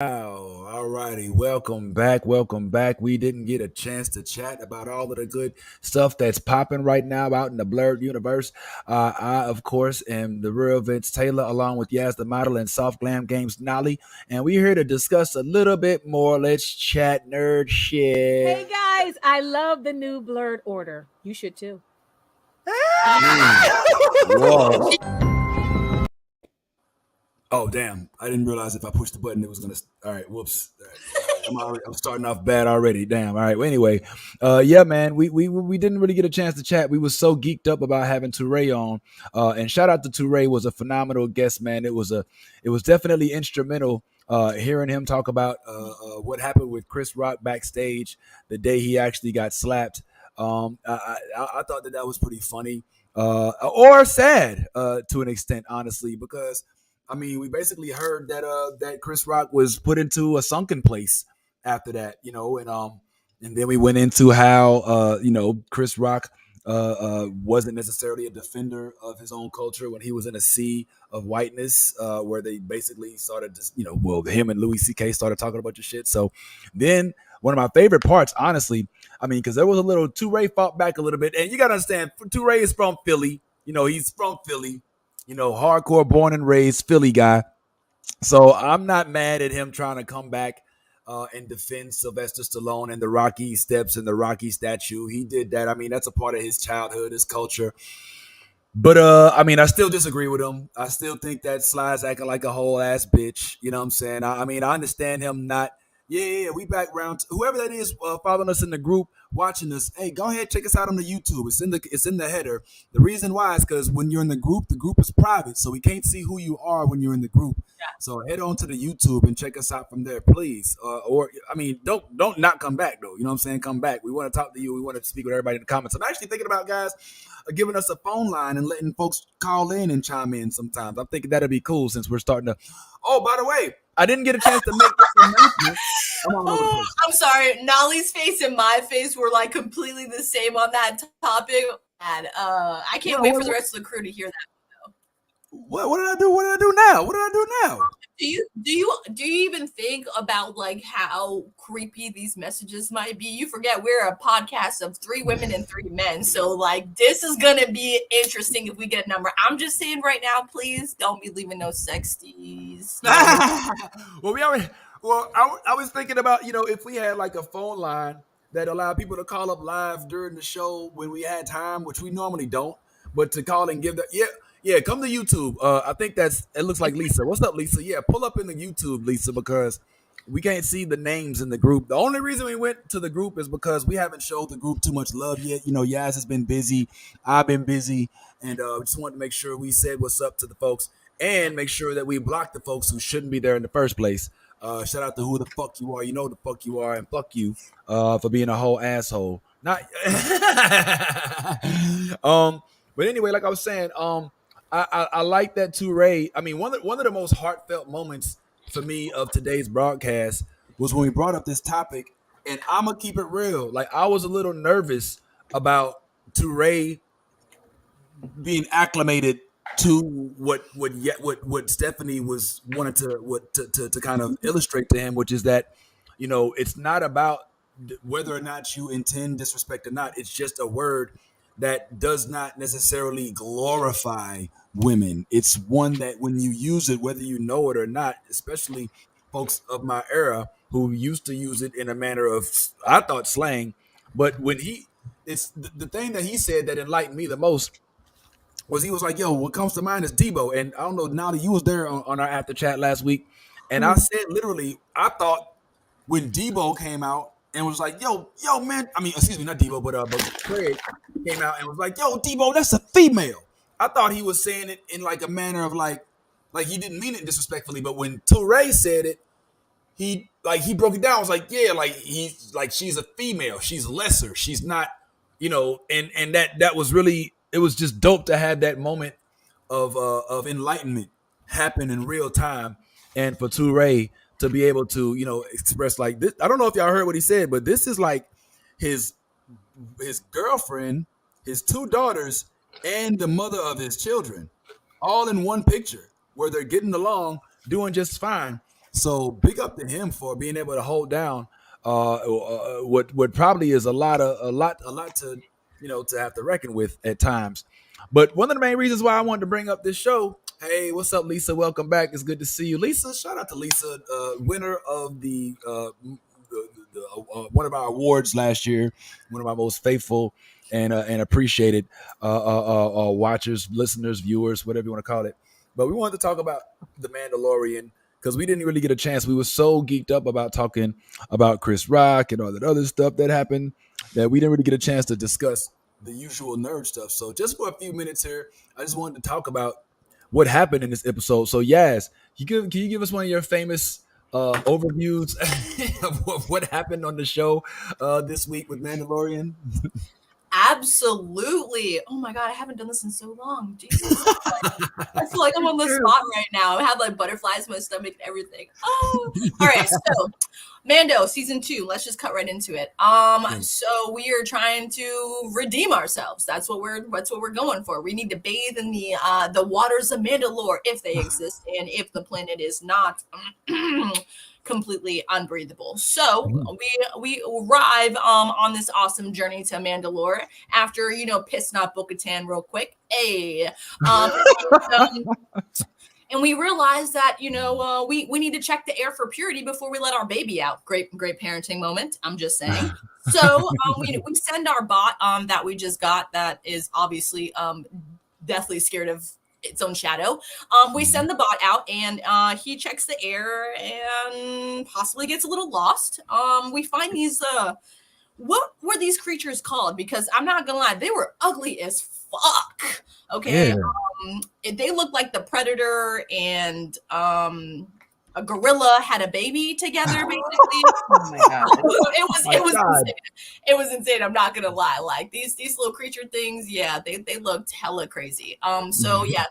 Wow. All righty. Welcome back. Welcome back. We didn't get a chance to chat about all of the good stuff that's popping right now out in the blurred universe. I, of course, am the real Vince Taylor, along with Yaz the model and Soft Glam Games Nolly. And we're here to discuss a little bit more. Let's chat nerd shit. Hey guys, I love the new blurred order. You should too. Whoa. Oh damn! I didn't realize if I pushed the button, it was gonna. All right, whoops. All right, I'm starting off bad already. Damn. All right. Well, anyway, yeah, man. We didn't really get a chance to chat. We was so geeked up about having Touré on. And shout out to Touré, was a phenomenal guest, man. It was definitely instrumental. Hearing him talk about what happened with Chris Rock backstage the day he actually got slapped. I thought that was pretty funny, or sad to an extent, honestly, because I mean, we basically heard that Chris Rock was put into a sunken place after that, and then we went into how Chris Rock wasn't necessarily a defender of his own culture when he was in a sea of whiteness, where they basically started just him and Louis C.K. started talking a bunch of shit. So then one of my favorite parts, honestly, I mean, because there was a little Touré fought back a little bit, and you got to understand, Touré is from Philly. He's from Philly, hardcore born and raised Philly guy. So I'm not mad at him trying to come back and defend Sylvester Stallone and the Rocky steps and the Rocky statue. He did that. I mean, that's a part of his childhood, his culture. But I mean, I still disagree with him. I still think that Sly's acting like a whole ass bitch. You know what I'm saying? I mean, I understand him not. Yeah, we back round. Whoever that is following us in the group, watching us. Hey, go ahead, check us out on the YouTube. It's in the header. The reason why is because when you're in the group is private, so we can't see who you are when you're in the group. So head on to the YouTube and check us out from there, please. Or I mean, don't not come back though. You know what I'm saying? Come back. We want to talk to you. We want to speak with everybody in the comments. I'm actually thinking about guys giving us a phone line and letting folks call in and chime in sometimes. I'm thinking that'd be cool since we're starting to. Oh, by the way, I didn't get a chance to make this announcement. I'm sorry. Nolly's face and my face were like completely the same on that topic. And I can't wait for the rest of the crew to hear that. What did I do? What did I do now? What did I do now? Do you even think about like how creepy these messages might be? You forget we're a podcast of 3 women and 3 men, so like this is gonna be interesting if we get a number. I'm just saying right now, please don't be leaving no sexties. I was thinking about if we had like a phone line that allowed people to call up live during the show when we had time, which we normally don't, but to call and give the yeah, come to YouTube. I think it looks like Lisa. What's up, Lisa? Yeah, pull up in the YouTube, Lisa, because we can't see the names in the group. The only reason we went to the group is because we haven't showed the group too much love yet. Yaz has been busy. I've been busy. And we just wanted to make sure we said what's up to the folks and make sure that we block the folks who shouldn't be there in the first place. Shout out to who the fuck you are. You know who the fuck you are. And fuck you for being a whole asshole. Not But anyway, like I was saying, I like that Touré. I mean, one of the most heartfelt moments for me of today's broadcast was when we brought up this topic, and I'm gonna keep it real. Like I was a little nervous about Touré being acclimated to what Stephanie was wanted to kind of illustrate to him, which is that it's not about whether or not you intend disrespect or not. It's just a word that does not necessarily glorify women. It's one that when you use it, whether you know it or not, especially folks of my era who used to use it in a manner of, I thought, slang. But when it's the thing that he said that enlightened me the most was he was like, yo, what comes to mind is Debo. And I don't know, Nolly, you was there on our after chat last week. And I said, literally, I thought when Debo came out and was like, yo, man. I mean, excuse me, not Debo, but Craig came out and was like, yo, Debo, that's a female. I thought he was saying it in like a manner of like he didn't mean it disrespectfully. But when Touré said it, he broke it down. I was like, yeah, like he's like, she's a female. She's lesser. She's not, and that was really, it was just dope to have that moment of enlightenment happen in real time. And for Touré to be able to, express like this. I don't know if y'all heard what he said, but this is like his girlfriend, his 2 daughters, and the mother of his children, all in one picture where they're getting along, doing just fine. So big up to him for being able to hold down what probably is a lot to to have to reckon with at times. But one of the main reasons why I wanted to bring up this show. Hey, what's up, Lisa? Welcome back. It's good to see you, Lisa. Shout out to Lisa, winner of one of our awards last year, one of our most faithful and appreciated watchers, listeners, viewers, whatever you want to call it. But we wanted to talk about the Mandalorian because we didn't really get a chance. We were so geeked up about talking about Chris Rock and all that other stuff that happened that we didn't really get a chance to discuss the usual nerd stuff. So just for a few minutes here, I just wanted to talk about what happened in this episode. So Yaz, can you give us one of your famous overviews of what happened on the show this week with Mandalorian? Absolutely. Oh my god, I haven't done this in so long. Jesus. I feel like I'm on the True. spot right now. I have like butterflies in my stomach and everything. Oh, all right. So, Mando season 2. Let's just cut right into it. So we are trying to redeem ourselves. That's what we're going for. We need to bathe in the waters of Mandalore if they exist, and if the planet is not completely unbreathable. So we arrive on this awesome journey to Mandalore after pissing off Bo-Katan real quick. And we realized that we need to check the air for purity before we let our baby out. Great parenting moment. I'm just saying. So we send our bot that we just got that is obviously deathly scared of its own shadow. We send the bot out and he checks the air and possibly gets a little lost. We find these what were these creatures called? Because I'm not gonna lie, they were ugly as fuck. Okay. Yeah. They look like the Predator and a gorilla had a baby together, basically. Oh my god. It was insane. It was insane. I'm not gonna lie. Like these little creature things, yeah, they looked hella crazy. So yeah,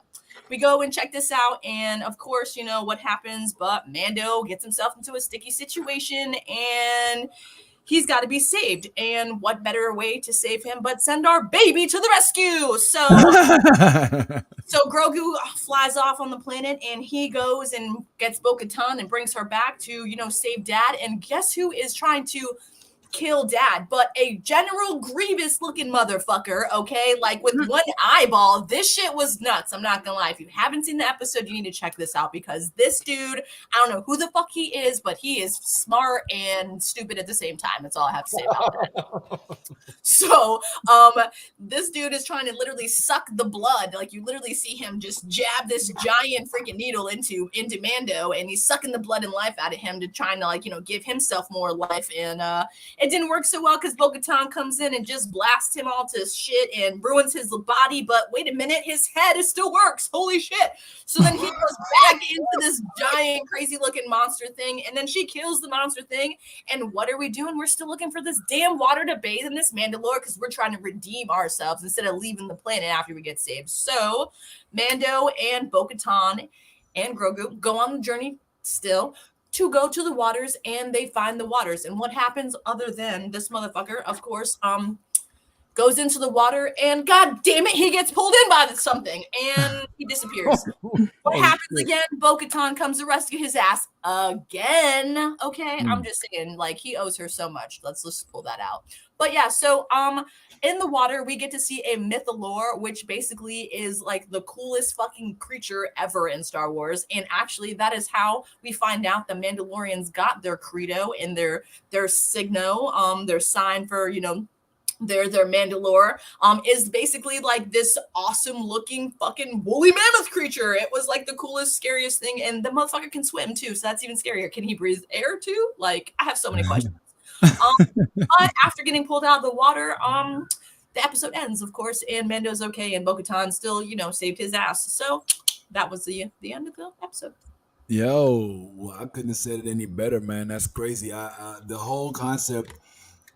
we go and check this out, and of course, what happens, but Mando gets himself into a sticky situation and he's got to be saved. And what better way to save him but send our baby to the rescue? So Grogu flies off on the planet and he goes and gets Bo-Katan and brings her back to, save Dad. And guess who is trying to kill Dad? But a General Grievous looking motherfucker, okay? Like with one eyeball. This shit was nuts. I'm not gonna lie. If you haven't seen the episode, you need to check this out because this dude, I don't know who the fuck he is, but he is smart and stupid at the same time. That's all I have to say about that. So this dude is trying to literally suck the blood. Like you literally see him just jab this giant freaking needle into Mando, and he's sucking the blood and life out of him to trying to give himself more life. And it didn't work so well because Bo-Katan comes in and just blasts him all to shit and ruins his body. But wait a minute, his head still works. Holy shit. So then he goes back into this giant crazy looking monster thing, and then she kills the monster thing. And what are we doing? We're still looking for this damn water to bathe in this Mandalore because we're trying to redeem ourselves instead of leaving the planet after we get saved. So Mando and Bo-Katan and Grogu go on the journey still to go to the waters, and they find the waters. And what happens other than this motherfucker, of course, goes into the water, and god damn it, he gets pulled in by something and he disappears. What happens again? Bo-Katan comes to rescue his ass again. Okay, I'm just saying, like, he owes her so much. Let's just pull that out. But yeah, so in the water, we get to see a Mythalore, which basically is like the coolest fucking creature ever in Star Wars. And actually, that is how we find out the Mandalorians got their credo and their signo, their sign for their Mandalore is basically like this awesome looking fucking woolly mammoth creature. It was like the coolest, scariest thing, and the motherfucker can swim too, so that's even scarier. Can he breathe air too? Like, I have so many questions. But after getting pulled out of the water, the episode ends, of course, and Mando's okay, and Bo-Katan still, saved his ass. So that was the end of the episode. Yo, well, I couldn't have said it any better, man. That's crazy. The whole concept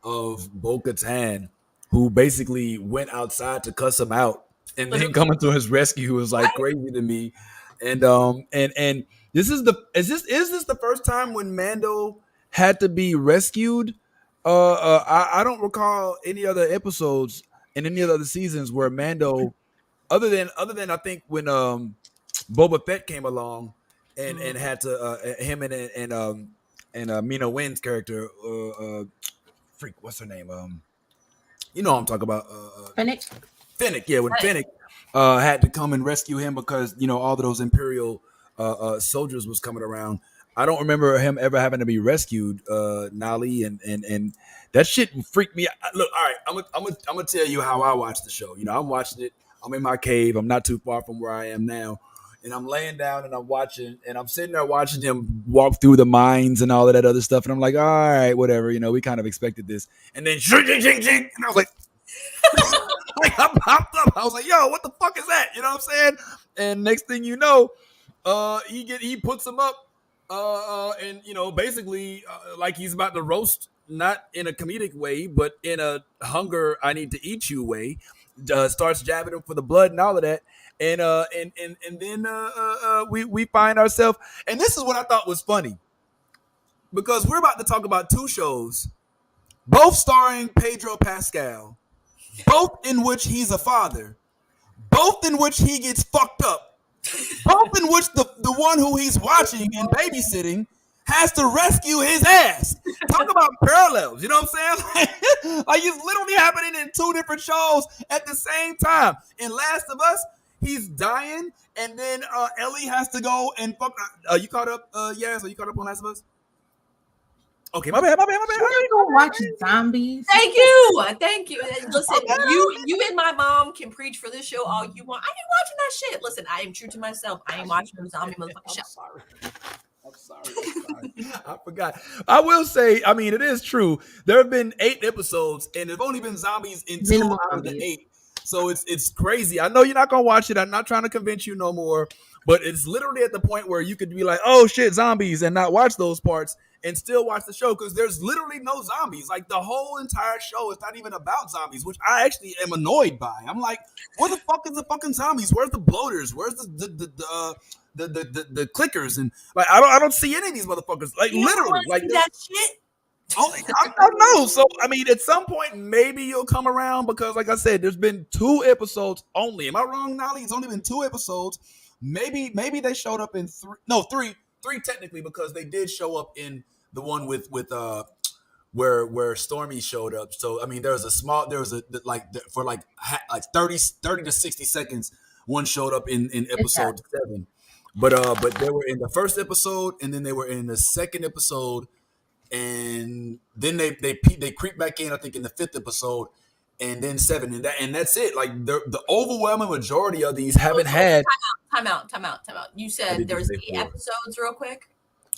of Bo-Katan, who basically went outside to cuss him out and then coming to his rescue was like crazy to me. And this is the first time when Mando had to be rescued? I don't recall any other episodes in any of the other seasons where Mando, other than I think when Boba Fett came along and had to him and Mina Wynn's character, freak, what's her name? You know what I'm talking about. Finnick. Finnick, yeah, when Finnick had to come and rescue him because all of those Imperial soldiers was coming around. I don't remember him ever having to be rescued, Nolly, and that shit freaked me out. Look, all right, I'm gonna tell you how I watched the show. I'm watching it. I'm in my cave. I'm not too far from where I am now, and I'm laying down and I'm watching, and I'm sitting there watching him walk through the mines and all of that other stuff, and I'm like, all right, whatever. We kind of expected this, and then and I was like. Like I popped up. I was like, "Yo, what the fuck is that?" You know what I'm saying? And next thing you know, he puts him up, and basically like he's about to roast, not in a comedic way, but in a hunger I need to eat you way. Starts jabbing him for the blood and all of that, and then we find ourselves, and this is what I thought was funny because we're about to talk about two shows, both starring Pedro Pascal. Both in which he's a father, both in which he gets fucked up, both in which the one who he's watching and babysitting has to rescue his ass. Talk about parallels, you know what I'm saying? Like it's literally happening in two different shows at the same time. In Last of Us, he's dying, and then Ellie has to go and fuck. You caught up, Yaz? Are you caught up on Last of Us? Okay, my bad. You go watch zombies. Thank you. Listen, you and my mom can preach for this show all you want. I ain't watching that shit. Listen, I am true to myself. I ain't watching them zombie motherfucking show. I'm sorry. I forgot. I will say, I mean, it is true. There have been 8 episodes, and there've only been zombies in 2 out of the 8. So it's crazy. I know you're not gonna watch it. I'm not trying to convince you no more. But it's literally at the point where you could be like, "Oh shit, zombies," and not watch those parts and still watch the show because there's literally no zombies. Like the whole entire show is not even about zombies, which I actually am annoyed by. I'm like, where the fuck is the fucking zombies? Where's the bloaters? Where's the clickers? And like, I don't see any of these motherfuckers. Like literally, like that shit. I don't know. So I mean, at some point, maybe you'll come around because, like I said, there's been 2 episodes only. Am I wrong, Nolly? It's only been 2 episodes. Maybe they showed up in 3. No, 3 technically because they did show up in the one with where Stormy showed up. So I mean, there was a for like 30 to 60 seconds. One showed up in episode 7, but they were in the first episode, and then they were in the second episode, and then they creep back in. I think in the 5th episode, and then 7, and that's it. Like the overwhelming majority of these haven't had. Time out. You said there was 8 episodes, real quick,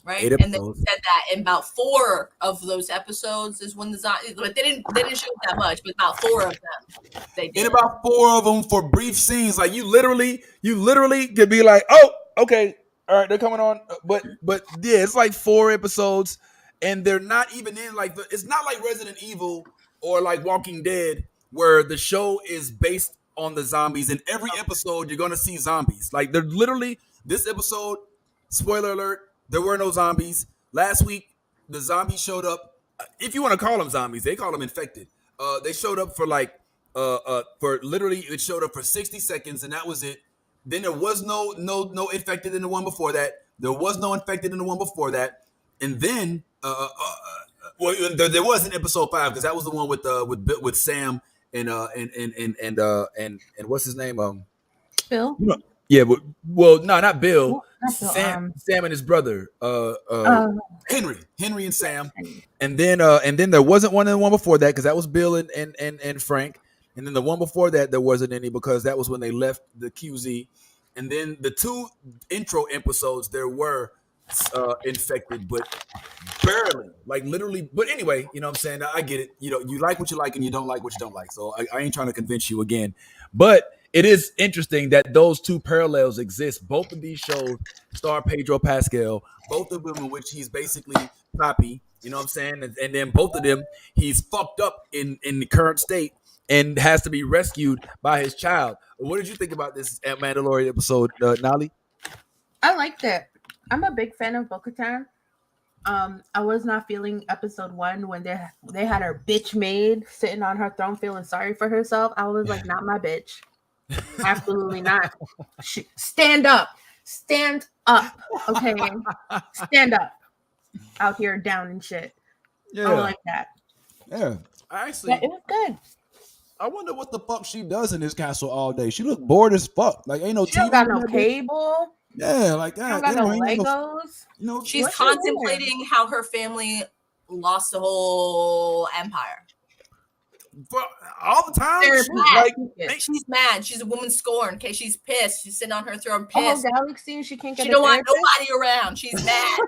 right? 8 And then episodes. you said that in about 4 of those episodes is when the zombies, but they didn't show that much, but about 4 of them they did. In about 4 of them for brief scenes, like you literally could be like, "Oh, okay, all right, they're coming on," but yeah, it's like 4 episodes, and they're not even in like it's not like Resident Evil or like Walking Dead where the show is based on the zombies. In every episode, you're gonna see zombies. Like they're literally this episode. Spoiler alert: there were no zombies last week. The zombies showed up. If you want to call them zombies, they call them infected. They showed up for like for literally it showed up for 60 seconds, and that was it. Then there was no infected in the one before that. There was no infected in the one before that, and then well, there was in episode 5 because that was the one with Sam and what's his name? Bill. Yeah, but well, no, not Bill. Not Bill, Sam and his brother, Henry and Sam, and then there wasn't one in the one before that because that was Bill and Frank, and then the one before that there wasn't any because that was when they left the QZ, and then the 2 intro episodes there were infected, but barely, like literally. But anyway, you know what I'm saying? I get it. You like what you like and you don't like what you don't like. So I ain't trying to convince you again, but it is interesting that those 2 parallels exist. Both of these shows star Pedro Pascal, both of them in which he's basically Poppy, you know what I'm saying? And then both of them, he's fucked up in the current state and has to be rescued by his child. What did you think about this Mandalorian episode, Nolly? I liked it. I'm a big fan of Bo-Katan. I was not feeling episode 1 when they had her bitch maid sitting on her throne feeling sorry for herself. I was like, not my bitch. Absolutely not. Stand up. Stand up. Okay, stand up out here down and shit. I don't Yeah, like that. yeah. Yeah, Actually, it was good. I wonder what the fuck she does in this castle all day. She look bored as fuck. Like ain't no She don't TV got in no that bitch. cable. Yeah, like She don't God got damn, no ain't no, Legos. She's What's she doing? contemplating how her family lost the whole empire. for all the time. They're Shit, mad. like She's mad. She's a woman scorned. Okay, she's pissed. She's sitting on her throne, A whole pissed. galaxy and she can't get She a don't want therapist. nobody around. She's mad.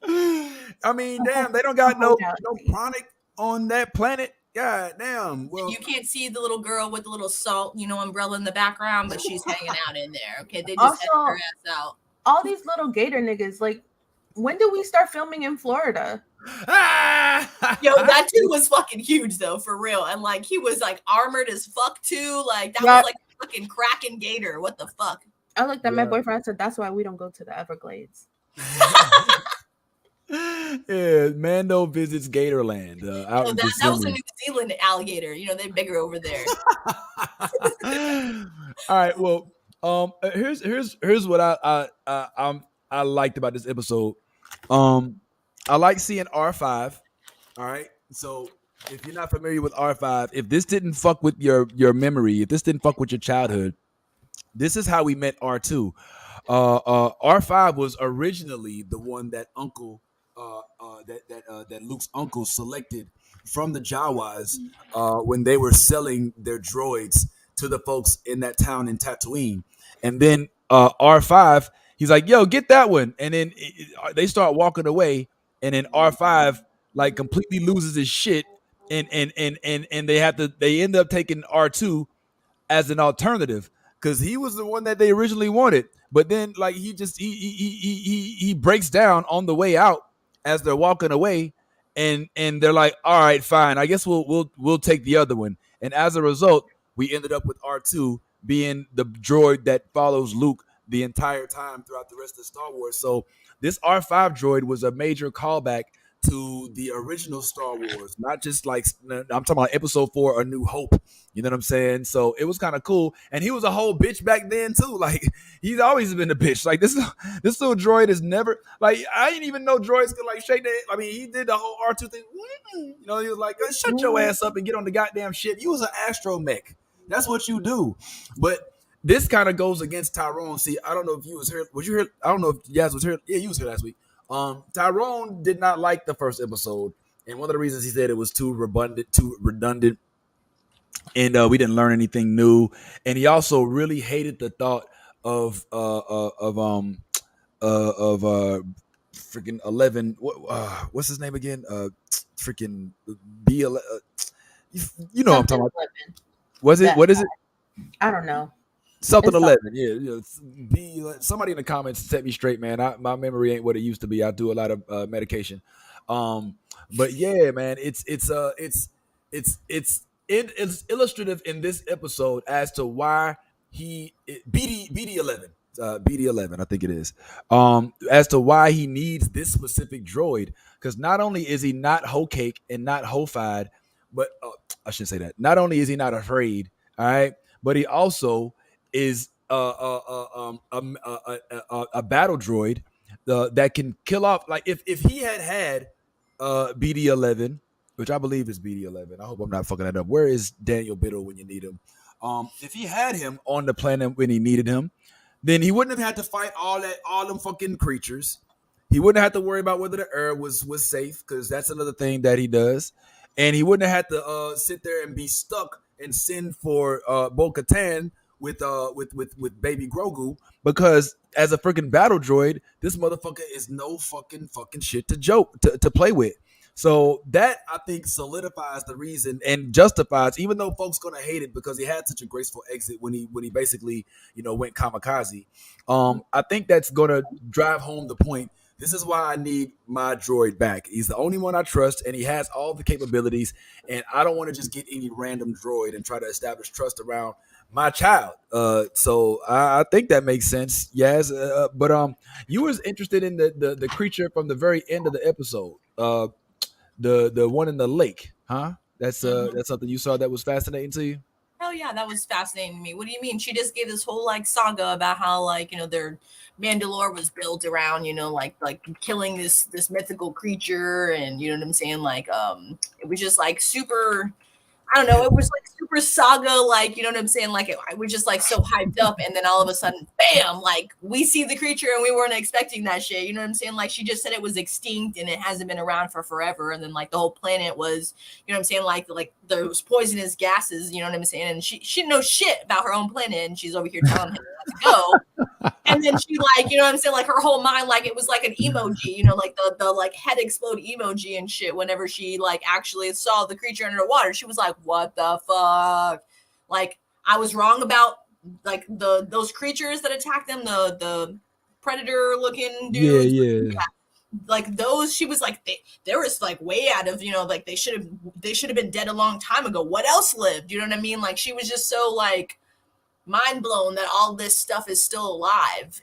I mean, A whole- damn, they don't a got whole no galaxy. chronic on that planet. God damn. Well, You can't see the little girl with the little salt, umbrella in the background, but she's hanging out in there. Okay, they just had Also, her ass out. all these little gator niggas, like, when do we start filming in Florida? Yo, that dude was fucking huge though, for real. And like he was like armored as fuck too. Like that Yeah. was like a fucking Kraken gator. What the fuck? I looked at my Yeah. boyfriend and said, that's why we don't go to the Everglades. Yeah, Mando visits Gatorland out So in that was a Kissimmee. New Zealand alligator. They're bigger over there. All right, well, here's what I liked about this episode. I like seeing R5. All right, so if you're not familiar with R5, if this didn't fuck with your memory, if this didn't fuck with your childhood, this is how we met R2. R5 was originally the one that that Luke's uncle selected from the Jawas when they were selling their droids to the folks in that town in Tatooine. And then R5, he's like, "Yo, get that one." And then they start walking away, and then R5 like completely loses his shit, and they end up taking R2 as an alternative because he was the one that they originally wanted. But then like he breaks down on the way out as they're walking away, and they're like, all right, fine, I guess we'll take the other one. And as a result, we ended up with R2 being the droid that follows Luke the entire time throughout the rest of Star Wars. So this R5 droid was a major callback to the original Star Wars, not just like I'm talking about Episode 4, A New Hope. You know what I'm saying? So it was kind of cool, and he was a whole bitch back then too. Like he's always been a bitch. Like this little droid is never like I didn't even know droids could like shake their. I mean, he did the whole R2 thing. You know, he was like, "Shut your ass up and get on the goddamn shit." You was an astromech. That's what you do. But this kind of goes against Tyrone. See, I don't know if you was here. Was you here? I don't know if Yaz was here. Yeah, you was here last week. Tyrone did not like the first episode, and one of the reasons he said it was too redundant, and we didn't learn anything new. And he also really hated the thought of freaking 11. What's his name again? Freaking B. You know what I'm talking about. 11. Was it? That- What is it? I don't know. Something It's 11. Yeah. Somebody in the comments set me straight, man. My memory ain't what it used to be. I do a lot of medication. But yeah, man, it's illustrative in this episode as to why BD11. BD11, I think it is. As to why he needs this specific droid, because not only is he not hoe cake and not ho-fied, but I shouldn't say that. Not only is he not afraid, all right, but he also is a battle droid that can kill off. Like if he had BD11, which I believe is BD11. I hope I'm not fucking that up. Where is Daniel Biddle when you need him? If he had him on the planet when he needed him, then he wouldn't have had to fight all them fucking creatures. He wouldn't have to worry about whether the air was safe, because that's another thing that he does. And he wouldn't have had to sit there and be stuck and send for Bo-Katan with baby Grogu, because as a freaking battle droid, this motherfucker is no fucking shit to play with. So that I think solidifies the reason and justifies, even though folks gonna hate it because he had such a graceful exit when he basically went kamikaze. I think that's gonna drive home the point. This is why I need my droid back. He's the only one I trust, and he has all the capabilities. And I don't want to just get any random droid and try to establish trust around my child. So I think that makes sense. Yes, but you was interested in the creature from the very end of the episode. The one in the lake, huh? That's something you saw that was fascinating to you. Hell yeah, that was fascinating to me. What do you mean? She just gave this whole like saga about how like, you know, their Mandalore was built around, you know, like killing this mythical creature, and you know what I'm saying? Like it was just like super, I don't know, it was like super saga, like, you know what I'm saying? Like, I was just like so hyped up, and then all of a sudden, bam, like we see the creature and we weren't expecting that shit. You know what I'm saying? Like, she just said it was extinct and it hasn't been around for forever. And then, like, the whole planet was, you know what I'm saying? Like those poisonous gases, you know what I'm saying? And she didn't know shit about her own planet, and she's over here telling him not to go. And then she like, you know what I'm saying? Like her whole mind, like it was like an emoji, you know, like the like head explode emoji and shit. Whenever she like actually saw the creature under the water, she was like, "What the fuck?" Like I was wrong about like those creatures that attacked them, the predator looking dudes. Yeah. Like those, she was like they were like way out of, you know, like they should have been dead a long time ago. What else lived? You know what I mean? Like she was just so like mind blown that all this stuff is still alive.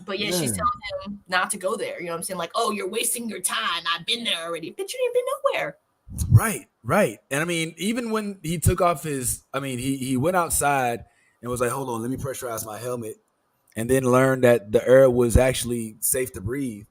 But yeah, she's telling him not to go there. You know what I'm saying? Like, oh, you're wasting your time. I've been there already. But you didn't been nowhere. Right. And I mean, even when he took off he went outside and was like, hold on, let me pressurize my helmet, and then learned that the air was actually safe to breathe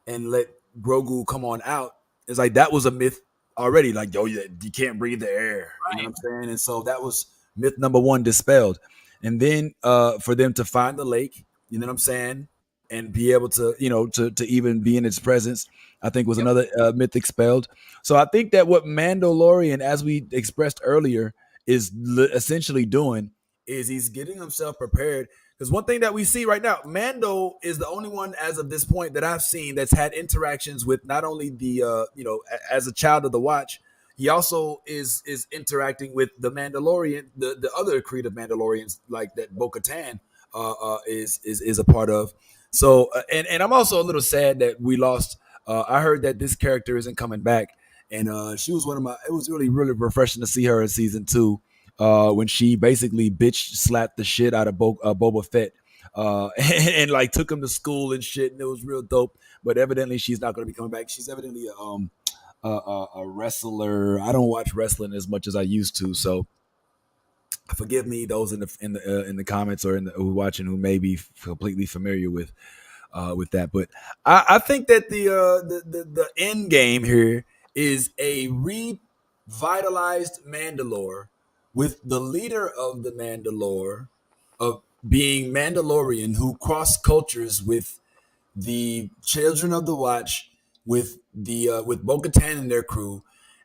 and let Grogu come on out. It's like that was a myth already. Like, yo, you can't breathe the air. Right. You know what I'm saying? And so that was myth number one dispelled. And then for them to find the lake, you know what I'm saying, and be able to, you know, to even be in its presence, I think was another myth expelled. So I think that what Mandalorian, as we expressed earlier, is essentially doing is he's getting himself prepared. Because one thing that we see right now, Mando is the only one as of this point that I've seen that's had interactions with not only the, you know, as a child of the Watch, he also is interacting with the Mandalorian, the other creed of Mandalorians like that Bo-Katan is a part of. So and I'm also a little sad that we lost. I heard that this character isn't coming back, and she was one of my. It was really refreshing to see her in season 2 when she basically bitch slapped the shit out of Boba Fett. And like took him to school and shit, and it was real dope. But evidently, she's not going to be coming back. She's evidently a wrestler. I don't watch wrestling as much as I used to, so forgive me those in the comments or who watching who may be completely familiar with that. But I think that the end game here is a revitalized Mandalore with the leader of the Mandalore of being Mandalorian who cross cultures with the Children of the Watch, with Bo-Katan and their crew,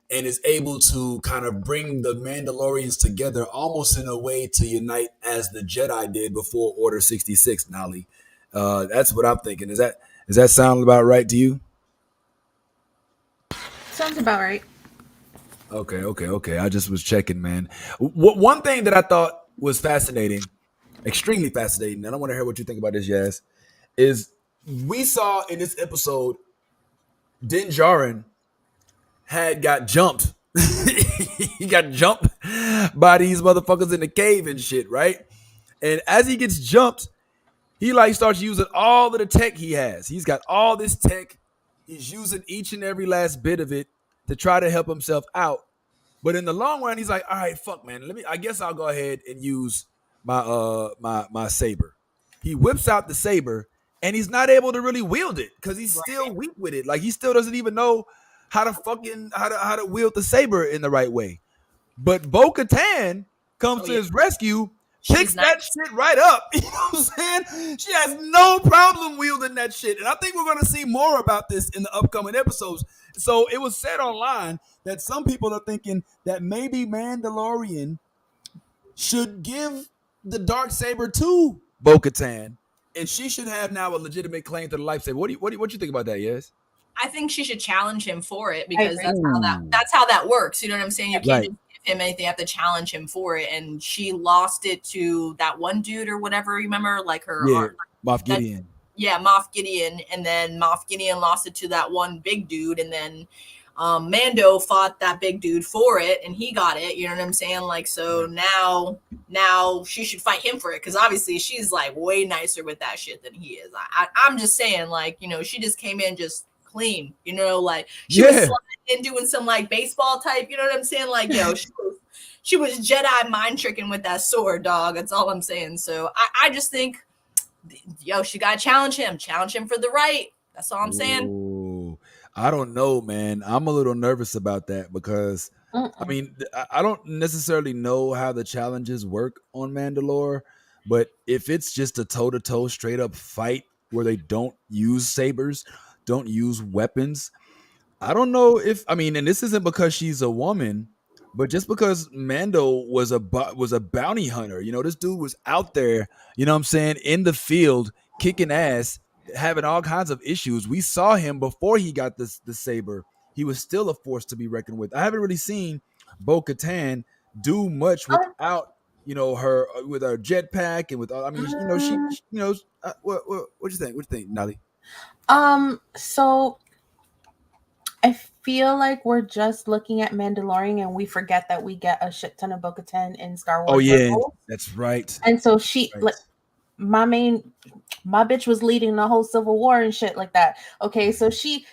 and is able to kind of bring the Mandalorians together almost in a way to unite as the Jedi did before Order 66, Nali. That's what I'm thinking. Does that sound about right to you? Sounds about right. Okay. I just was checking, man. One thing that I thought was fascinating, extremely fascinating, and I want to hear what you think about this, Yaz, is we saw in this episode Din Djarin had got jumped. He got jumped by these motherfuckers in the cave and shit, right? And as he gets jumped, he like starts using all of the tech he has. He's got all this tech. He's using each and every last bit of it to try to help himself out. But in the long run, he's like, all right, fuck, man. I guess I'll go ahead and use my saber. He whips out the saber and he's not able to really wield it because he's still weak with it. Like he still doesn't even know how to wield the saber in the right way. But Bo-Katan comes to his rescue, picks that shit right up. You know what I'm saying? She has no problem wielding that shit. And I think we're going to see more about this in the upcoming episodes. So it was said online that some people are thinking that maybe Mandalorian should give the dark saber to Bo-Katan, and she should have now a legitimate claim to the lightsaber. What do you think about that? Yes, I think she should challenge him for it because that's how that works. You know what I'm saying? You can't just give him anything; you have to challenge him for it. And she lost it to that one dude or whatever. Remember, like her Moff Gideon. Moff Gideon, and then Moff Gideon lost it to that one big dude, and then Mando fought that big dude for it, and he got it. You know what I'm saying? Like, so now she should fight him for it because obviously she's like way nicer with that shit than he is. I'm just saying, like, you know, she just came in just clean. You know, like she was sliding and doing some like baseball type. You know what I'm saying? Like, yo, she was Jedi mind tricking with that sword, dog. That's all I'm saying. So I just think, yo, she gotta challenge him for the right. That's all I'm saying. Ooh, I don't know, man. I'm a little nervous about that because I Mm-mm. mean, I don't necessarily know how the challenges work on Mandalore, but if it's just a toe to toe straight up fight where they don't use sabers, don't use weapons, I don't know if I mean, and this isn't because she's a woman, but just because Mando was was a bounty hunter. You know, this dude was out there. You know what I'm saying, in the field kicking ass, having all kinds of issues. We saw him before he got the saber. He was still a force to be reckoned with. I haven't really seen Bo Katan do much Oh, without her with her jetpack and with I mean mm, what you think? What you think, Nali? so I feel like we're just looking at Mandalorian and we forget that we get a shit ton of Bo-Katan in Star Oh Wars yeah, Rebels. that's right. And so That's she right. like my bitch was leading the whole Civil War and shit like that. Okay, so she's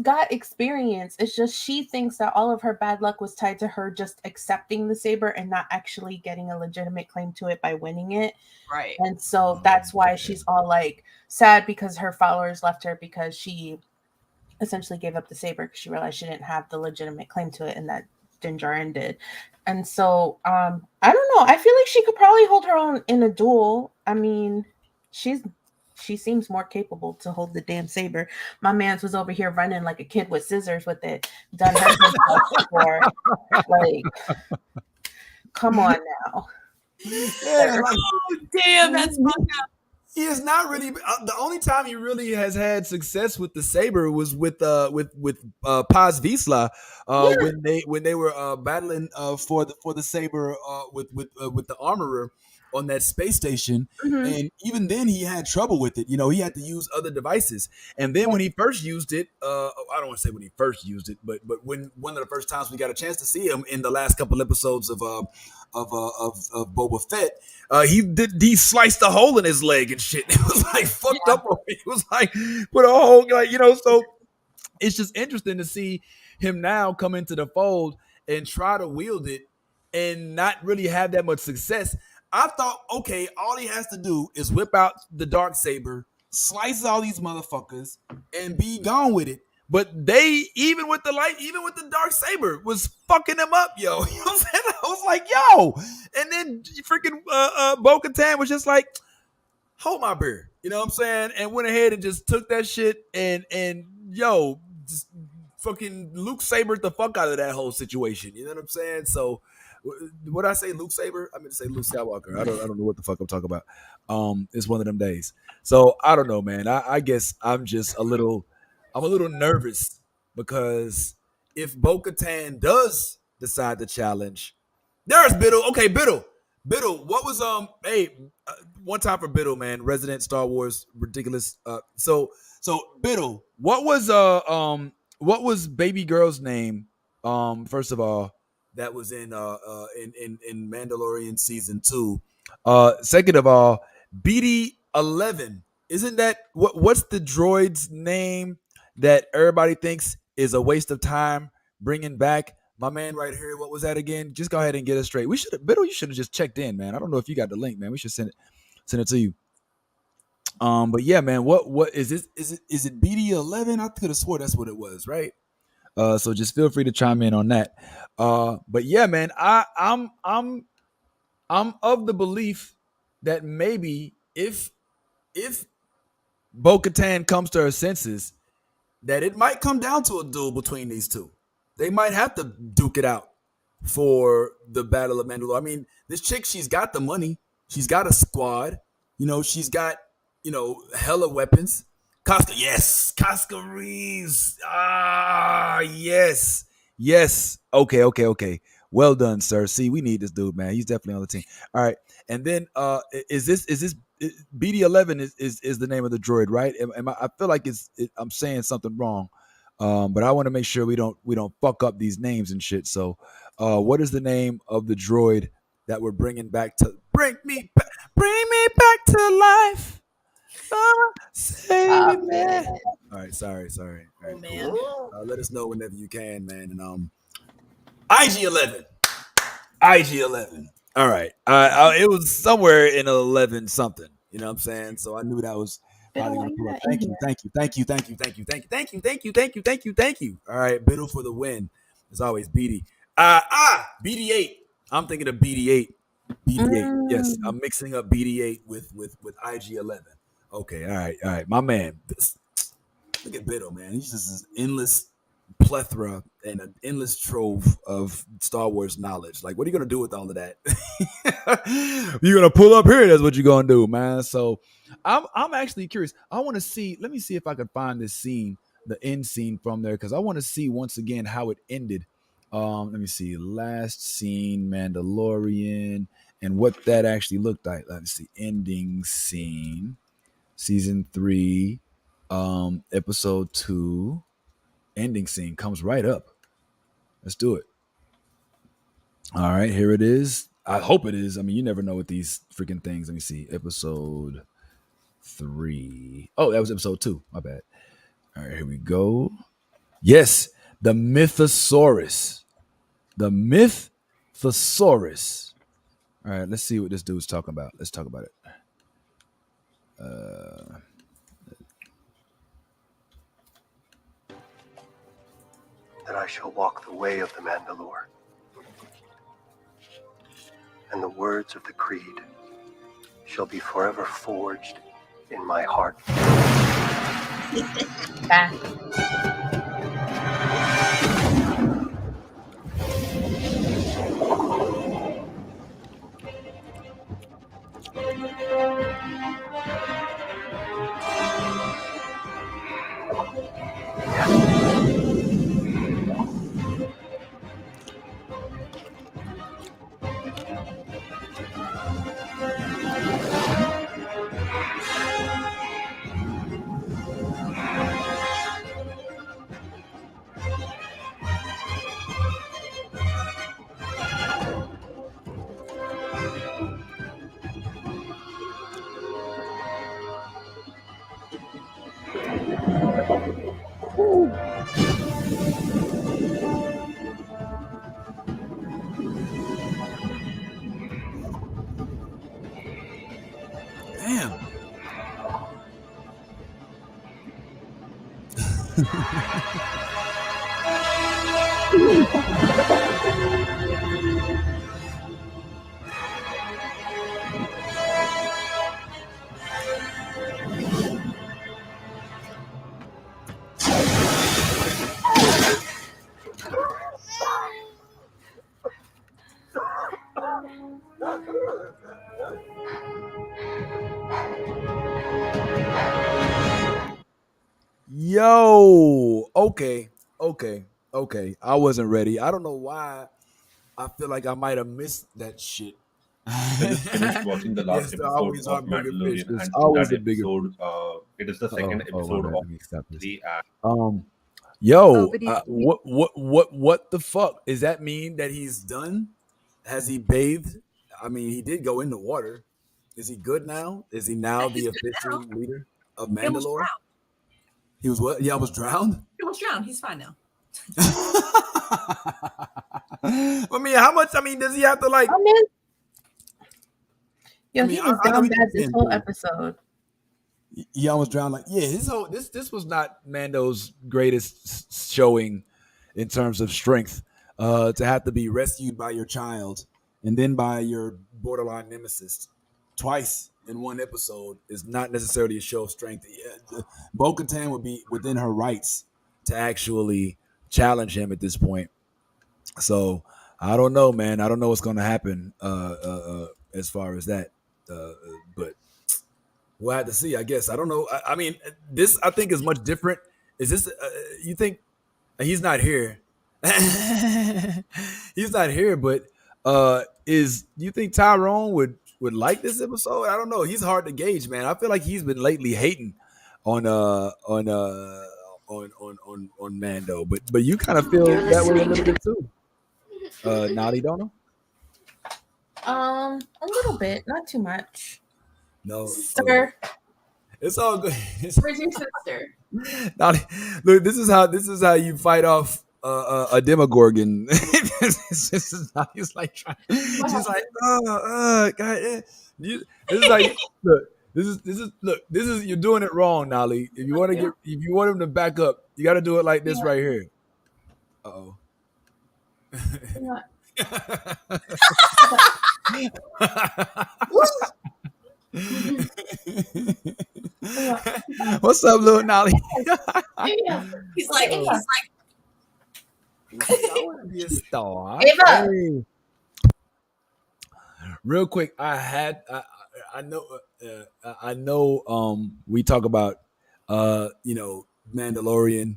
got experience. It's just she thinks that all of her bad luck was tied to her just accepting the saber and not actually getting a legitimate claim to it by winning it. Right. And so that's why she's all like sad because her followers left her because she essentially gave up the saber because she realized she didn't have the legitimate claim to it and that Din Djarin did. And so I don't know. I feel like she could probably hold her own in a duel. I mean, she seems more capable to hold the damn saber. My man's was over here running like a kid with scissors with it, done her stuff before. Like, come on now. Yeah, Sir. like Oh, damn, that's fucked up. he is not really. The only time he really has had success with the saber was with Paz Vizsla, Yeah. when they were battling for the saber with the armorer on that space station, Mm-hmm. and even then he had trouble with it. You know, he had to use other devices, and then when he first used it, I don't want to say when he first used it, but when one of the first times we got a chance to see him in the last couple episodes of Boba Fett, he sliced a hole in his leg and shit. It was like fucked up. It was like put a hole, like so it's just interesting to see him now come into the fold and try to wield it and not really have that much success. I thought, okay, all he has to do is whip out the dark saber, slice all these motherfuckers, and be gone with it. But they, even with the light, even with the dark saber, was fucking him up, yo. You know what I'm saying? I was like, yo. And then freaking Bo Katan was just like, hold my beer. You know what I'm saying? And went ahead and just took that shit and yo, just fucking Luke Sabered the fuck out of that whole situation. You know what I'm saying? So what I say, Luke Saber? I meant to say Luke Skywalker. I don't know what the fuck I'm talking about. It's one of them days. So I don't know, man. I guess I'm a little nervous because if Bo Katan does decide to challenge, there's Biddle. Okay, Biddle, what was hey, one time for Biddle, man, resident Star Wars ridiculous. So Biddle, what was baby girl's name? First of all, that was in Mandalorian season 2. Second of all, BD-11. Isn't that what's the droid's name that everybody thinks is a waste of time bringing back? My man right here, what was that again? Just go ahead and get it straight. We should have, Biddle, you should have just checked in, man. I don't know if you got the link, man. We should send it to you. But yeah, man, what is this? Is it BD-11? I could have swore that's what it was, right? So just feel free to chime in on that. But yeah, man, I'm of the belief that maybe if Bo Katan comes to her senses, that it might come down to a duel between these two. They might have to duke it out for the Battle of Mandalore. I mean, this chick, she's got the money. She's got a squad. You know, she's got, hella weapons. Casca, yes. Casca Reeves. Ah, yes. Yes. Okay. Well done, sir. See, we need this dude, man. He's definitely on the team. All right. And then is this BD-11 is the name of the droid, right? I feel like I'm saying something wrong. But I want to make sure we don't fuck up these names and shit. So, what is the name of the droid that we're bringing back to bring me back to life? Stop Save me. it. All right, sorry. All Oh right, man. cool. Let us know whenever you can, man. And IG-11. IG-11. All right. It was somewhere in 11 something. You know what I'm saying? So I knew that was Biddle, probably why going to you pull up. not in Thank here? you, thank you, thank you, thank you, thank you, thank you, thank you, thank you, thank you, thank you, thank you. All right, Biddle for the win. As always, BD. BD8. I'm thinking of BD8. BD8. Yes, Mm. I'm mixing up BD8 with IG-11. Okay, all right. My man, look at Biddle, man. He's just this endless plethora and an endless trove of Star Wars knowledge. Like, what are you gonna do with all of that? You're gonna pull up here. That's what you're gonna do, man. So, I'm actually curious. I want to see. Let me see if I can find this scene, the end scene from there, because I want to see once again how it ended. Let me see. Last scene, Mandalorian, and what that actually looked like. Let me see. Ending scene, season 3, episode 2. Ending scene comes right up. Let's do it. All right, here it is. I hope it is. I mean, you never know with these freaking things. Let me see. Episode 3. Oh, that was episode 2. My bad. All right, here we go. Yes, the Mythosaurus. The Mythosaurus. All right, let's see what this dude's talking about. Let's talk about it. That I shall walk the way of the Mandalore, and the words of the creed shall be forever forged in my heart. Back. Damn. Yo, okay. I wasn't ready. I don't know why. I feel like I might have missed that shit. Finished watching the last Yes, there episode always are of bigger fish. Mandalorian, There's and in always that a bigger. episode, it is the second Oh my episode bad. of Let me stop this. 3. And Oh, Yo, but what the fuck? Does that mean that he's done? Has he bathed? I mean, he did go in the water. Is he good now? Is he now the He's good official now. leader of He almost Mandalore? drowned. He was what? Yeah, I was drowned. He almost drowned. He's fine now. I mean, how much? I mean, does he have to like? I mean, yo, I mean, he was I know down he bad did this been whole through. episode. He almost drowned. Like, yeah, his whole this was not Mando's greatest showing in terms of strength. To have to be rescued by your child and then by your borderline nemesis twice in one episode is not necessarily a show of strength. Bo-Katan would be within her rights to actually challenge him at this point. So I don't know, man. I don't know what's going to happen as far as that. But we'll have to see. I guess I don't know. I mean, this I think is much different. Is this? You think he's not here? He's not here, but is do you think Tyrone would like this episode? I don't know. He's hard to gauge, man. I feel like he's been lately hating on on Mando, but you kind of feel that way a little bit too. Naughty, don't know? A little bit, not too much. No, Sister, it's all good. where's your sister? Naughty, look, this is how you fight off a Demogorgon. He's like trying. She's like, God, this is like, look, this is you're doing it wrong, Nolly. If you want to if you want him to back up, you got to do it like this right here. Uh-oh. What's up, little Nolly? He's like, I want to be a star. Ava. Hey. Real quick, I know we talk about Mandalorian,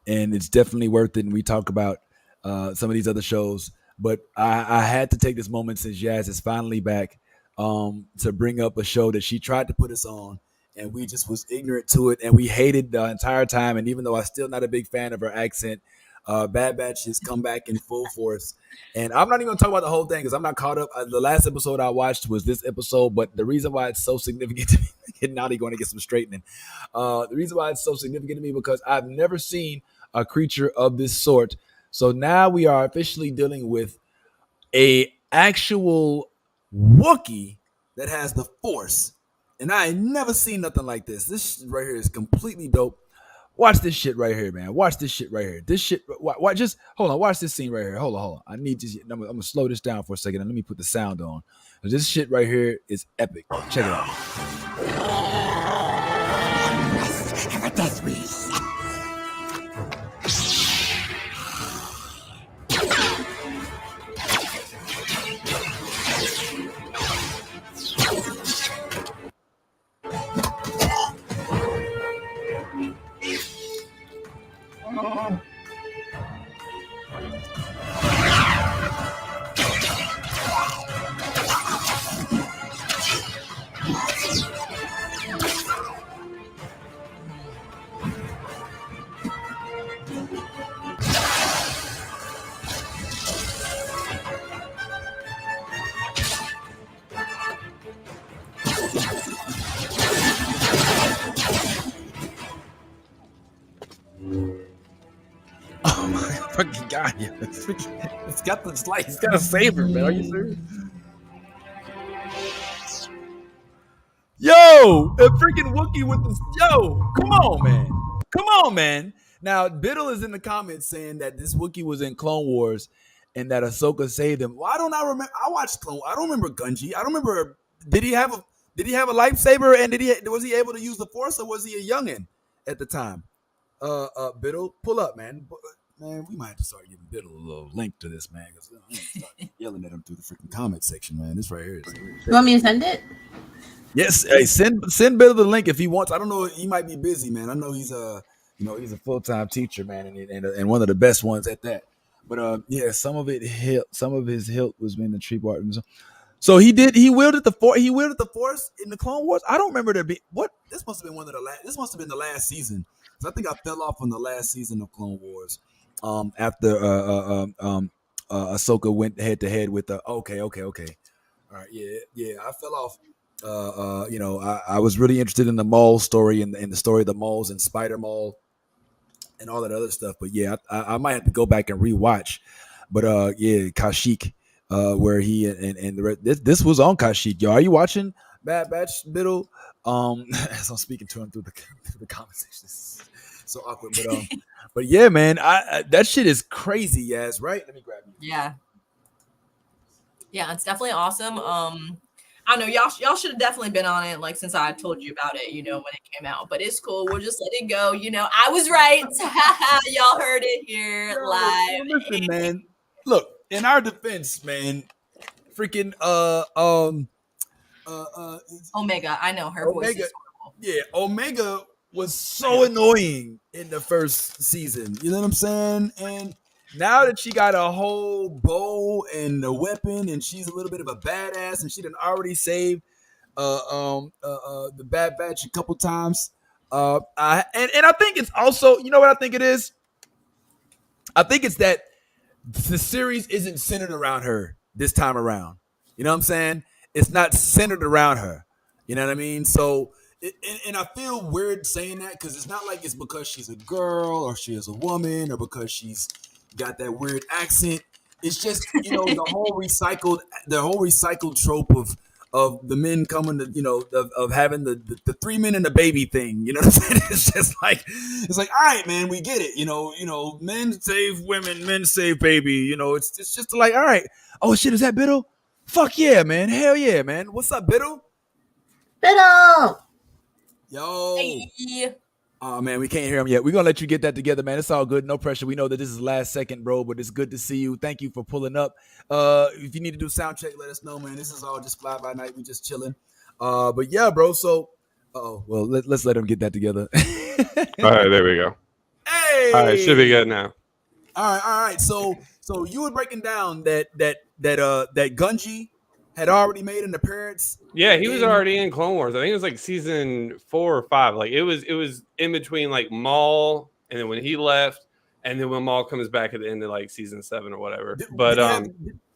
and it's definitely worth it, and we talk about some of these other shows, but I had to take this moment since Yaz is finally back to bring up a show that she tried to put us on, and we just was ignorant to it, and we hated the entire time. And even though I'm still not a big fan of her accent, Bad Batch has come back in full force. And I'm not even going to talk about the whole thing because I'm not caught up. The last episode I watched was this episode, but the reason why it's so significant to me, and now they're going to get some straightening. The reason why it's so significant to me because I've never seen a creature of this sort. So now we are officially dealing with a actual Wookiee that has the Force. And I ain't never seen nothing like this. This right here is completely dope. Watch this shit right here, man. Watch this shit right here. This shit. Just hold on. Watch this scene right here. Hold on. I need to. I'm gonna slow this down for a second and let me put the sound on. This shit right here is epic. Check it out. Oh my fucking god! Yeah. It's got the slice. It's got a saber, man. Are you serious? Yo, a freaking Wookiee with the come on, man. Come on, man. Now, Biddle is in the comments saying that this Wookiee was in Clone Wars and that Ahsoka saved him. Well, I remember. I watched Clone. I don't remember Gunji. I don't remember. Did he have a lightsaber and was he able to use the Force or was he a youngin at the time? Biddle, pull up, man. Man, we might have to start giving Biddle a little link to this, man, because I'm gonna start yelling at him through the freaking comment section, man. This right here is. You want me to send it? Yes, hey, send Biddle the link if he wants. I don't know, he might be busy, man. I know he's he's a full-time teacher, man, and one of the best ones at that. But yeah, some of his hilt was in the tree part. So he wielded the Force in the Clone Wars. I don't remember there be what this must have been this must have been the last season. Because I think I fell off on the last season of Clone Wars. After Ahsoka went head to head with the okay. All right, yeah, I fell off. I was really interested in the Maul story and the story of the Mauls and Spider Maul and all that other stuff. But yeah, I might have to go back and rewatch. But yeah, Kashyyyk, where he and the rest, this was on Kashyyyk. Yo, are you watching Bad Batch, Biddle? As I'm speaking to him through the conversation, this is so awkward. But yeah, man, I that shit is crazy, yes, right? Let me grab you. Yeah, it's definitely awesome. I know y'all should have definitely been on it, like since I told you about it, when it came out. But it's cool. We'll just let it go. I was right. Y'all heard it here live. Listen, man. Look, in our defense, man, freaking Omega. I know her voice is horrible. Yeah, Omega was so annoying in the first season. You know what I'm saying? And now that she got a whole bow and a weapon, and she's a little bit of a badass, and she done already saved the Bad Batch a couple times. And I think it's also, you know what I think it is? I think it's that the series isn't centered around her this time around. You know what I'm saying? It's not centered around her. You know what I mean? So, and I feel weird saying that because it's not like it's because she's a girl or she is a woman or because she's got that weird accent. It's just the whole recycled trope of the men coming to of having the 3 men and a baby thing. You know what I'm saying? It's just like all right, man, we get it. Men save women, men save baby. It's just like all right. Oh shit, is that Biddle? Fuck yeah, man. Hell yeah, man. What's up, Biddle? Biddle! Yo. Hey. Oh man, we can't hear him yet. We're gonna let you get that together, man. It's all good, no pressure. We know that this is last second, bro, but it's good to see you. Thank you for pulling up. If you need to do sound check, let us know, man. This is all just fly by night. We just chilling. But yeah, bro. So, let's let him get that together. All right, there we go. Hey, all right, should be good now. All right. So you were breaking down that Gunji had already made an appearance. Yeah, he was already in Clone Wars. I think it was like season 4 or 5. Like it was in between like Maul and then when he left, and then when Maul comes back at the end of like season 7 or whatever.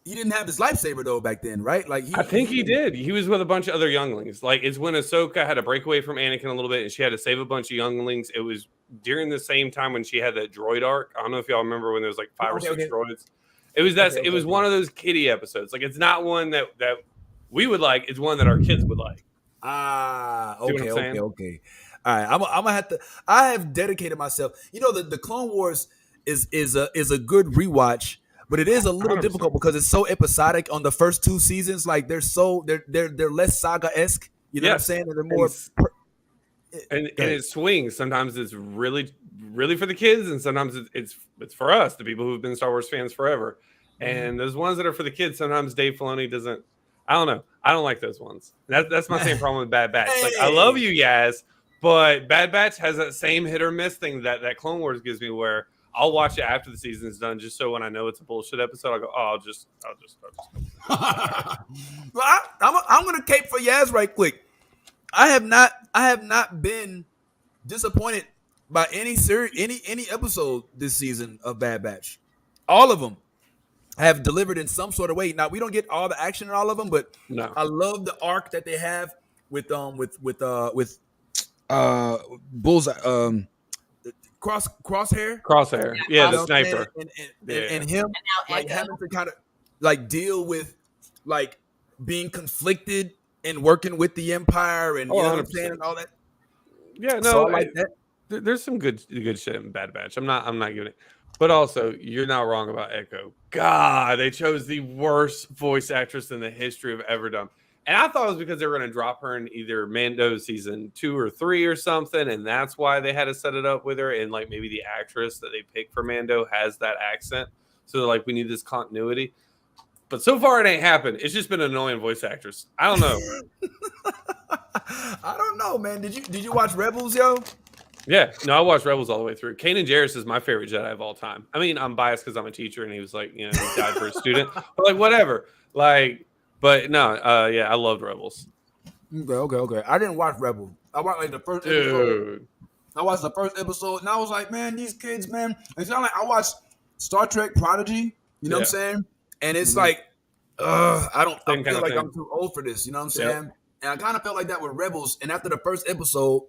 He didn't have his lightsaber though back then, right? Like I think he did. He was with a bunch of other younglings. Like it's when Ahsoka had to break away from Anakin a little bit, and she had to save a bunch of younglings. It was during the same time when she had that droid arc. I don't know if y'all remember when there was like 5 or 6 droids. It was that. It was one of those kiddie episodes. Like it's not one that we would like. It's one that our kids would like. Okay. All right, I'm gonna have to. I have dedicated myself. The Clone Wars is a good rewatch, but it is a little 100%. difficult because it's so episodic on the first 2 seasons. Like they're less saga-esque. You know what I'm saying? And they're more. And it swings. Sometimes it's really, really for the kids, and sometimes it's for us, the people who've been Star Wars fans forever. And those ones that are for the kids, sometimes Dave Filoni doesn't. I don't know. I don't like those ones. That's my same problem with Bad Batch. Like I love you guys, but Bad Batch has that same hit or miss thing that Clone Wars gives me, where I'll watch it after the season is done, just so when I know it's a bullshit episode, I'll go, I'll just. Well, I'm gonna cape for Yaz right quick. I have not been disappointed by any episode this season of Bad Batch. All of them have delivered in some sort of way. Now we don't get all the action in all of them, but No. I love the arc that they have with Bullseye, Crosshair. Yeah, the sniper, and him like having to kind of like deal with like being conflicted and working with the Empire and you know what I'm saying and all that. Yeah, no, so I like that. There's some good shit in Bad Batch. I'm not giving it, but also you're not wrong about Echo. God, they chose the worst voice actress in the history of ever done. And I thought it was because they were going to drop her in either Mando season 2 or 3 or something, and that's why they had to set it up with her. And like maybe the actress that they picked for Mando has that accent, so they're like, we need this continuity. But so far, it ain't happened. It's just been an annoying voice actress. I don't know. I don't know, man. Did you watch Rebels, yo? Yeah, no, I watched Rebels all the way through. Kanan Jarrus is my favorite Jedi of all time. I mean, I'm biased because I'm a teacher, and he was like, he died for a student. But like, whatever. Like, but no, yeah, I loved Rebels. Okay. I didn't watch Rebels. I watched like the first episode. I watched the first episode, and I was like, man, these kids, man. It's not like I watched Star Trek Prodigy. You know what I'm saying? And it's like, I feel like I'm too old for this. You know what I'm saying? And I kind of felt like that with Rebels. And after the first episode,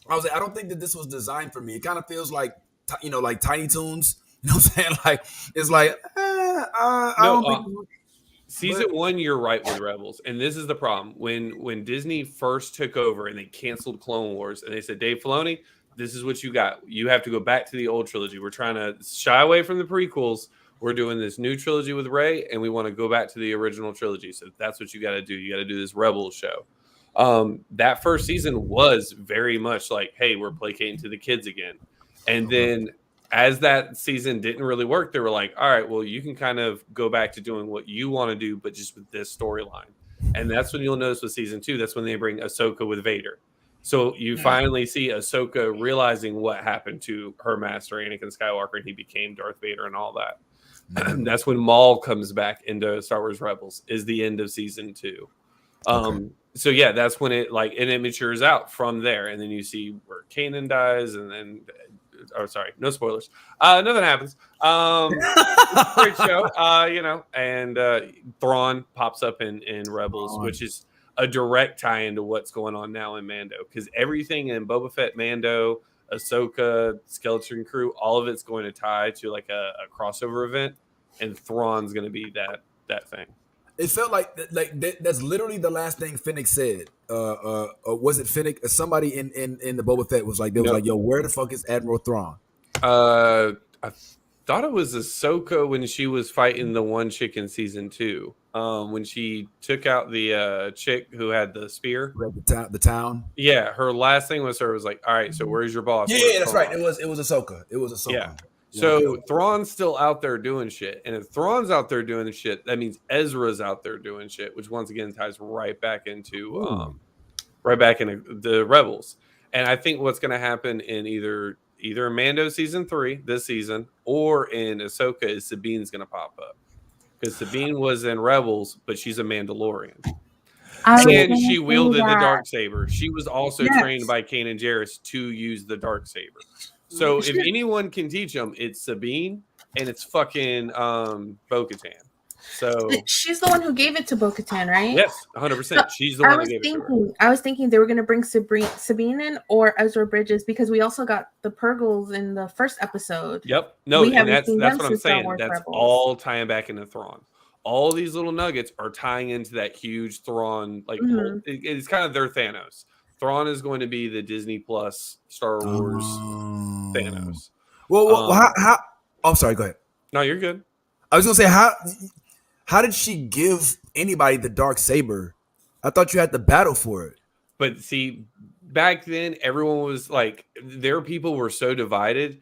I was like, I don't think that this was designed for me. It kind of feels like, like Tiny Toons. You know what I'm saying? Like, it's like, I don't think. Season 1, you're right with Rebels, and this is the problem. When Disney first took over and they canceled Clone Wars, and they said, Dave Filoni, this is what you got. You have to go back to the old trilogy. We're trying to shy away from the prequels. We're doing this new trilogy with Rey, and we want to go back to the original trilogy. So that's what you got to do. You got to do this Rebels show. That first season was very much like, hey, we're placating to the kids again. And then as that season didn't really work, they were like, all right, well, you can kind of go back to doing what you want to do, but just with this storyline. And that's when you'll notice with season 2, that's when they bring Ahsoka with Vader. So you finally see Ahsoka realizing what happened to her master, Anakin Skywalker, and he became Darth Vader and all that. That's when Maul comes back into Star Wars Rebels, is the end of season 2. So yeah, that's when it matures out from there. And then you see where Kanan dies, and then no spoilers. Nothing happens. Great show. And Thrawn pops up in Rebels, which is a direct tie into what's going on now in Mando, because everything in Boba Fett, Mando, Ahsoka, Skeleton Crew, all of it's going to tie to like a crossover event, and Thrawn's going to be that thing. It felt like that's literally the last thing Finnick said. Was it Finnick? Somebody in the Boba Fett was like, they was like, "Yo, where the fuck is Admiral Thrawn?" I thought it was Ahsoka when she was fighting the one chick in season 2. When she took out the chick who had the spear, the town. Yeah, her last thing was like, "All right, so where's your boss?" Yeah, that's right. It was Ahsoka. It was Ahsoka. Yeah. So Thrawn's still out there doing shit, and if Thrawn's out there doing shit, that means Ezra's out there doing shit, which once again ties right back into the Rebels. And I think what's going to happen in either Mando season 3 this season or in Ahsoka is Sabine's going to pop up, because Sabine was in Rebels, but she's a Mandalorian. And she wielded the Darksaber. She was also trained by Kanan Jarrus to use the Darksaber. So if anyone can teach them, it's Sabine and it's fucking Bo-Katan. So she's the one who gave it to Bo-Katan, right? Yes, 100%. She's the one that gave it to her. I was thinking they were going to bring Sabine in or Ezra Bridges, because we also got the Purgles in the first episode. Yep. No, and that's what I'm saying. That's all tying back into Thrawn. All these little nuggets are tying into that huge Thrawn. Like it's kind of their Thanos. Thrawn is going to be the Disney Plus Star Wars Thanos. Well, how? I'm sorry. Go ahead. No, you're good. I was gonna say how did she give anybody the Darksaber? I thought you had to battle for it. But see, back then everyone was like, their people were so divided.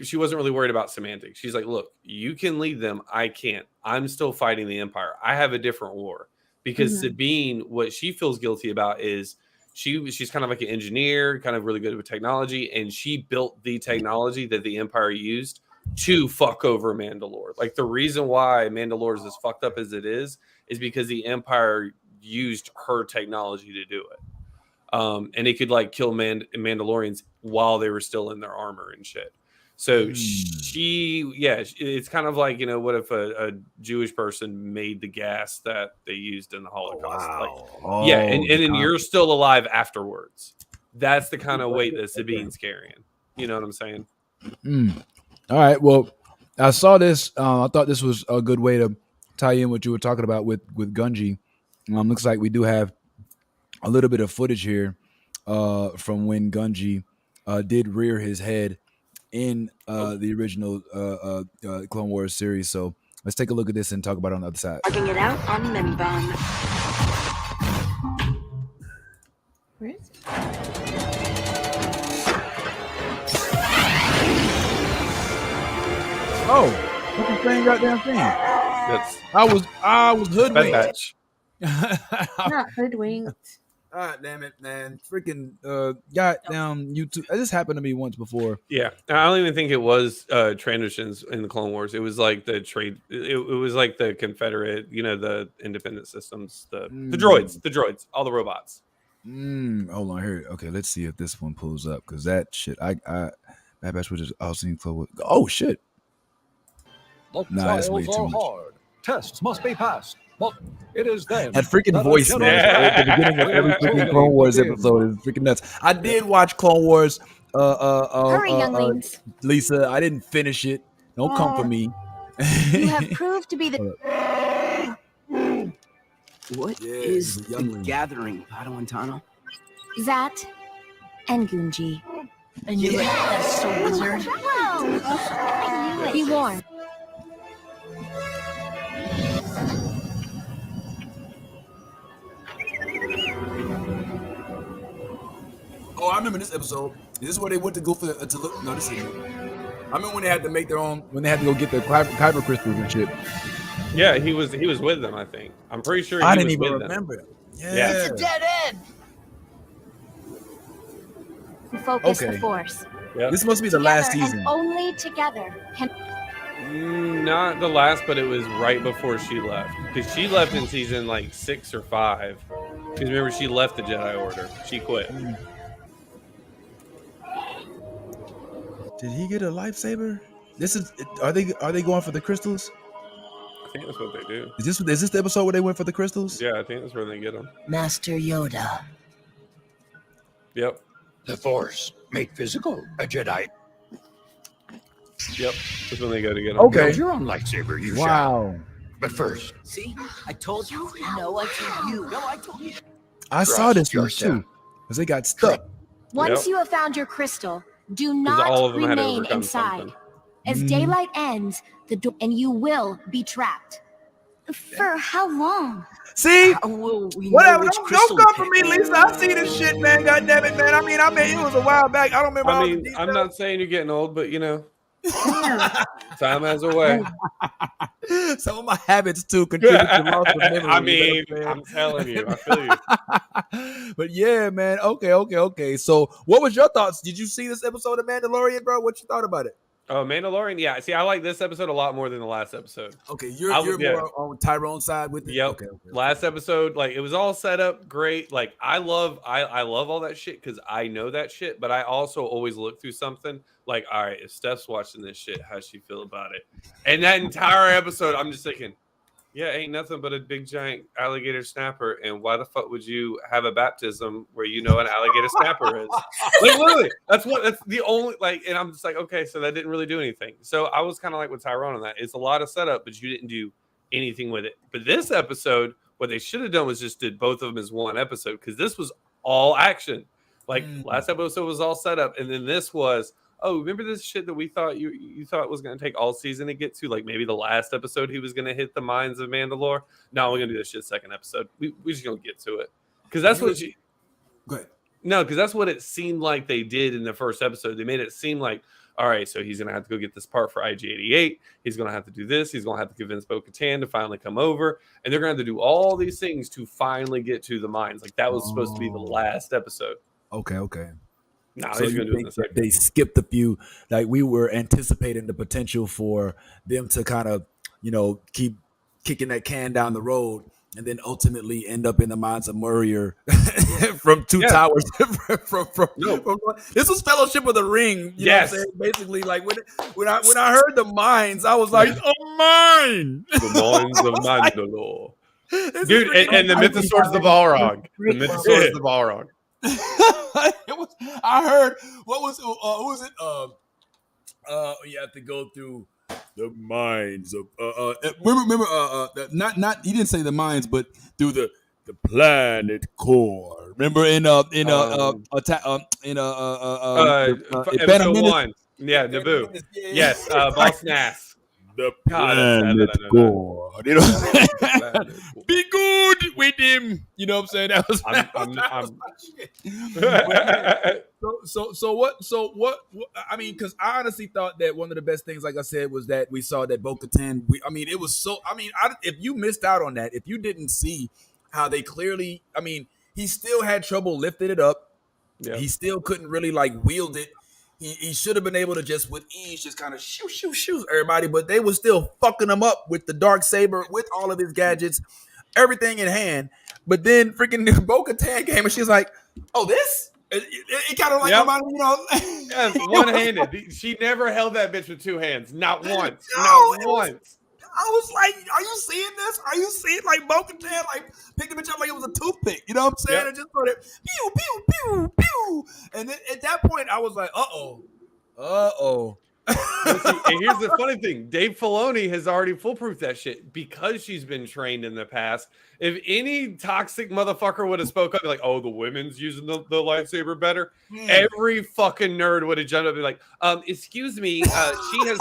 She wasn't really worried about semantics. She's like, look, you can lead them. I can't. I'm still fighting the Empire. I have a different war. Because Sabine, what she feels guilty about is she's kind of like an engineer, kind of really good with technology, and she built the technology that the Empire used to fuck over Mandalore. Like, the reason why Mandalore is as fucked up as it is because the Empire used her technology to do it. And it could like kill Mandalorians while they were still in their armor and shit. So it's kind of like, what if a Jewish person made the gas that they used in the Holocaust? Wow. And then you're still alive afterwards. That's the kind of weight that Sabine's carrying. You know what I'm saying? All right. Well, I saw this. I thought this was a good way to tie in what you were talking about with Gunji. Looks like we do have a little bit of footage here from when Gunji did rear his head in the original Clone Wars series. So let's take a look at this and talk about it on the other side. Marking it out on Membon. Where is it? Oh, what's the same goddamn thing? I was hoodwinked. Not hoodwinked. God damn it, man. Freaking goddamn YouTube. This happened to me once before. Yeah. I don't even think it was transitions in the Clone Wars. It was like the trade. It was like the Confederate, the independent systems, the droids, all the robots. Hold on here. Okay, let's see if this one pulls up, because that shit. Bad Batch was just seeing Clone Wars. Oh shit. That's way too much. Hard. Tests must be passed. But it is then that freaking voice, man, at the beginning of every freaking Clone Wars episode is freaking nuts. I did watch Clone Wars. Hurry, younglings. Lisa, I didn't finish it. Don't come for me. You have proved to be the. What is the gathering, Padawan? Zat and Gunji. And you that's so wizard. Be warned. Oh, I remember this episode. Is this where they went to go for to look? No, this isn't. I remember when they had to make their own, when they had to go get the kyber crystals and shit. Yeah, he was with them, I think. I'm pretty sure I didn't even remember. Yeah. It's a dead end. Focus the force. Yep. This must be the last season. And only together can. Not the last, but it was right before she left. Because she left in season like 6 or 5. Because remember, she left the Jedi Order. She quit. Did he get a lightsaber? Are they going for the crystals? I think that's what they do. Is this the episode where they went for the crystals? Yeah, I think that's where they get them. Master Yoda. Yep. The Force made physical a Jedi. Yep, that's when they go to get him. Okay. Build your own lightsaber, you shall. Wow. But first, See? I told you. No, I told you. No, I told you. I saw this Trust one yourself. too, because they got stuck. Once Yep. you have found your crystal, do all not of them had to remain overcome inside. something. As daylight ends, and you will be trapped. For how long? See, How will we know whatever. which Don't crystal come to for pick? me, Lisa. I see this shit, man. God damn it, man. I mean, it was a while back. I don't remember I all mean, the I'm details. not saying you're getting old, but time has a way. Some of my habits too contribute to loss of memory. I you mean, know what I'm telling you, I feel you. saying? But yeah, man. Okay. So, what was your thoughts? Did you see this episode of Mandalorian, bro? What you thought about it? Oh, Mandalorian. Yeah. See, I like this episode a lot more than the last episode. Okay, you're yeah. more on Tyrone's side with it. Yep. Okay. Last episode, like it was all set up great. Like I love all that shit because I know that shit, but I also always look through something like, all right, if Steph's watching this shit, how's she feel about it? And that entire episode, I'm just thinking, yeah, ain't nothing but a big giant alligator snapper. And why the fuck would you have a baptism where you know an alligator snapper is? Like literally, that's the only like. And I'm just like, okay, so that didn't really do anything. So I was kind of like with Tyrone on that. It's a lot of setup, but you didn't do anything with it. But this episode, what they should have done was just did both of them as one episode because this was all action. Like last episode was all setup, and then this was. Oh, remember this shit that we thought you thought was going to take all season to get to? Like maybe the last episode he was going to hit the mines of Mandalore. No, we're going to do this shit second episode. We just going to get to it because that's what. Go ahead. No, because that's what it seemed like they did in the first episode. They made it seem like, all right, so he's going to have to go get this part for IG-88. He's going to have to do this. He's going to have to convince Bo-Katan to finally come over, and they're going to have to do all these things to finally get to the mines. Like that was supposed to be the last episode. Okay. No, So he's you going to do it in think a second. they skipped a few, like we were anticipating the potential for them to kind of, keep kicking that can down the road and then ultimately end up in the mines of Murrier from two towers. This was Fellowship of the Ring. You know what I'm saying? Basically, like when I heard the mines, I was like, a mine. The mines of Mandalore. Dude, and the Mythosaur's the Balrog. The Mythosaur's the Balrog. I heard what was who was it? You have to go through the mines of remember not he didn't say the mines, but through the planet core. Remember in episode 1. Yeah, Naboo. Yes, Boss Nass. The planet core. You know, be good with him. You know what I'm saying? That was. So what? I mean, because I honestly thought that one of the best things, like I said, was that we saw that Bo-Katan. It was so. I mean, if you missed out on that, if you didn't see how they clearly, he still had trouble lifting it up. Yeah. He still couldn't really wield it. He should have been able to just with ease just kind of shoot everybody, but they were still fucking him up with the darksaber, with all of his gadgets, everything in hand. But then freaking Bo-Katan came and she's like, "Oh, this." It kind of yes, one-handed. She never held that bitch with two hands, not once, once. I was like, "Are you seeing this? Are you seeing Bo-Katan picked the bitch up like it was a toothpick?" You know what I'm saying? Yep. And just started pew pew pew pew. And then at that point, I was like, "Uh oh." And here's the funny thing: Dave Filoni has already foolproofed that shit because she's been trained in the past. If any toxic motherfucker would have spoke up, like, "Oh, the women's using the lightsaber better," every fucking nerd would have jumped up and be like, "Excuse me, she has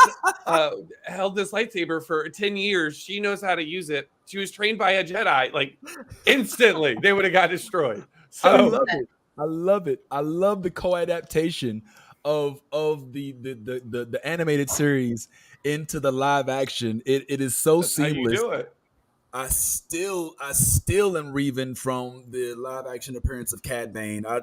held this lightsaber for 10 years. She knows how to use it. She was trained by a Jedi." Like, instantly, they would have got destroyed. So I love it. I love the co-adaptation of the animated series into the live action. It is so That's seamless. How you do it. I still am reaving from the live action appearance of Cad Bane. I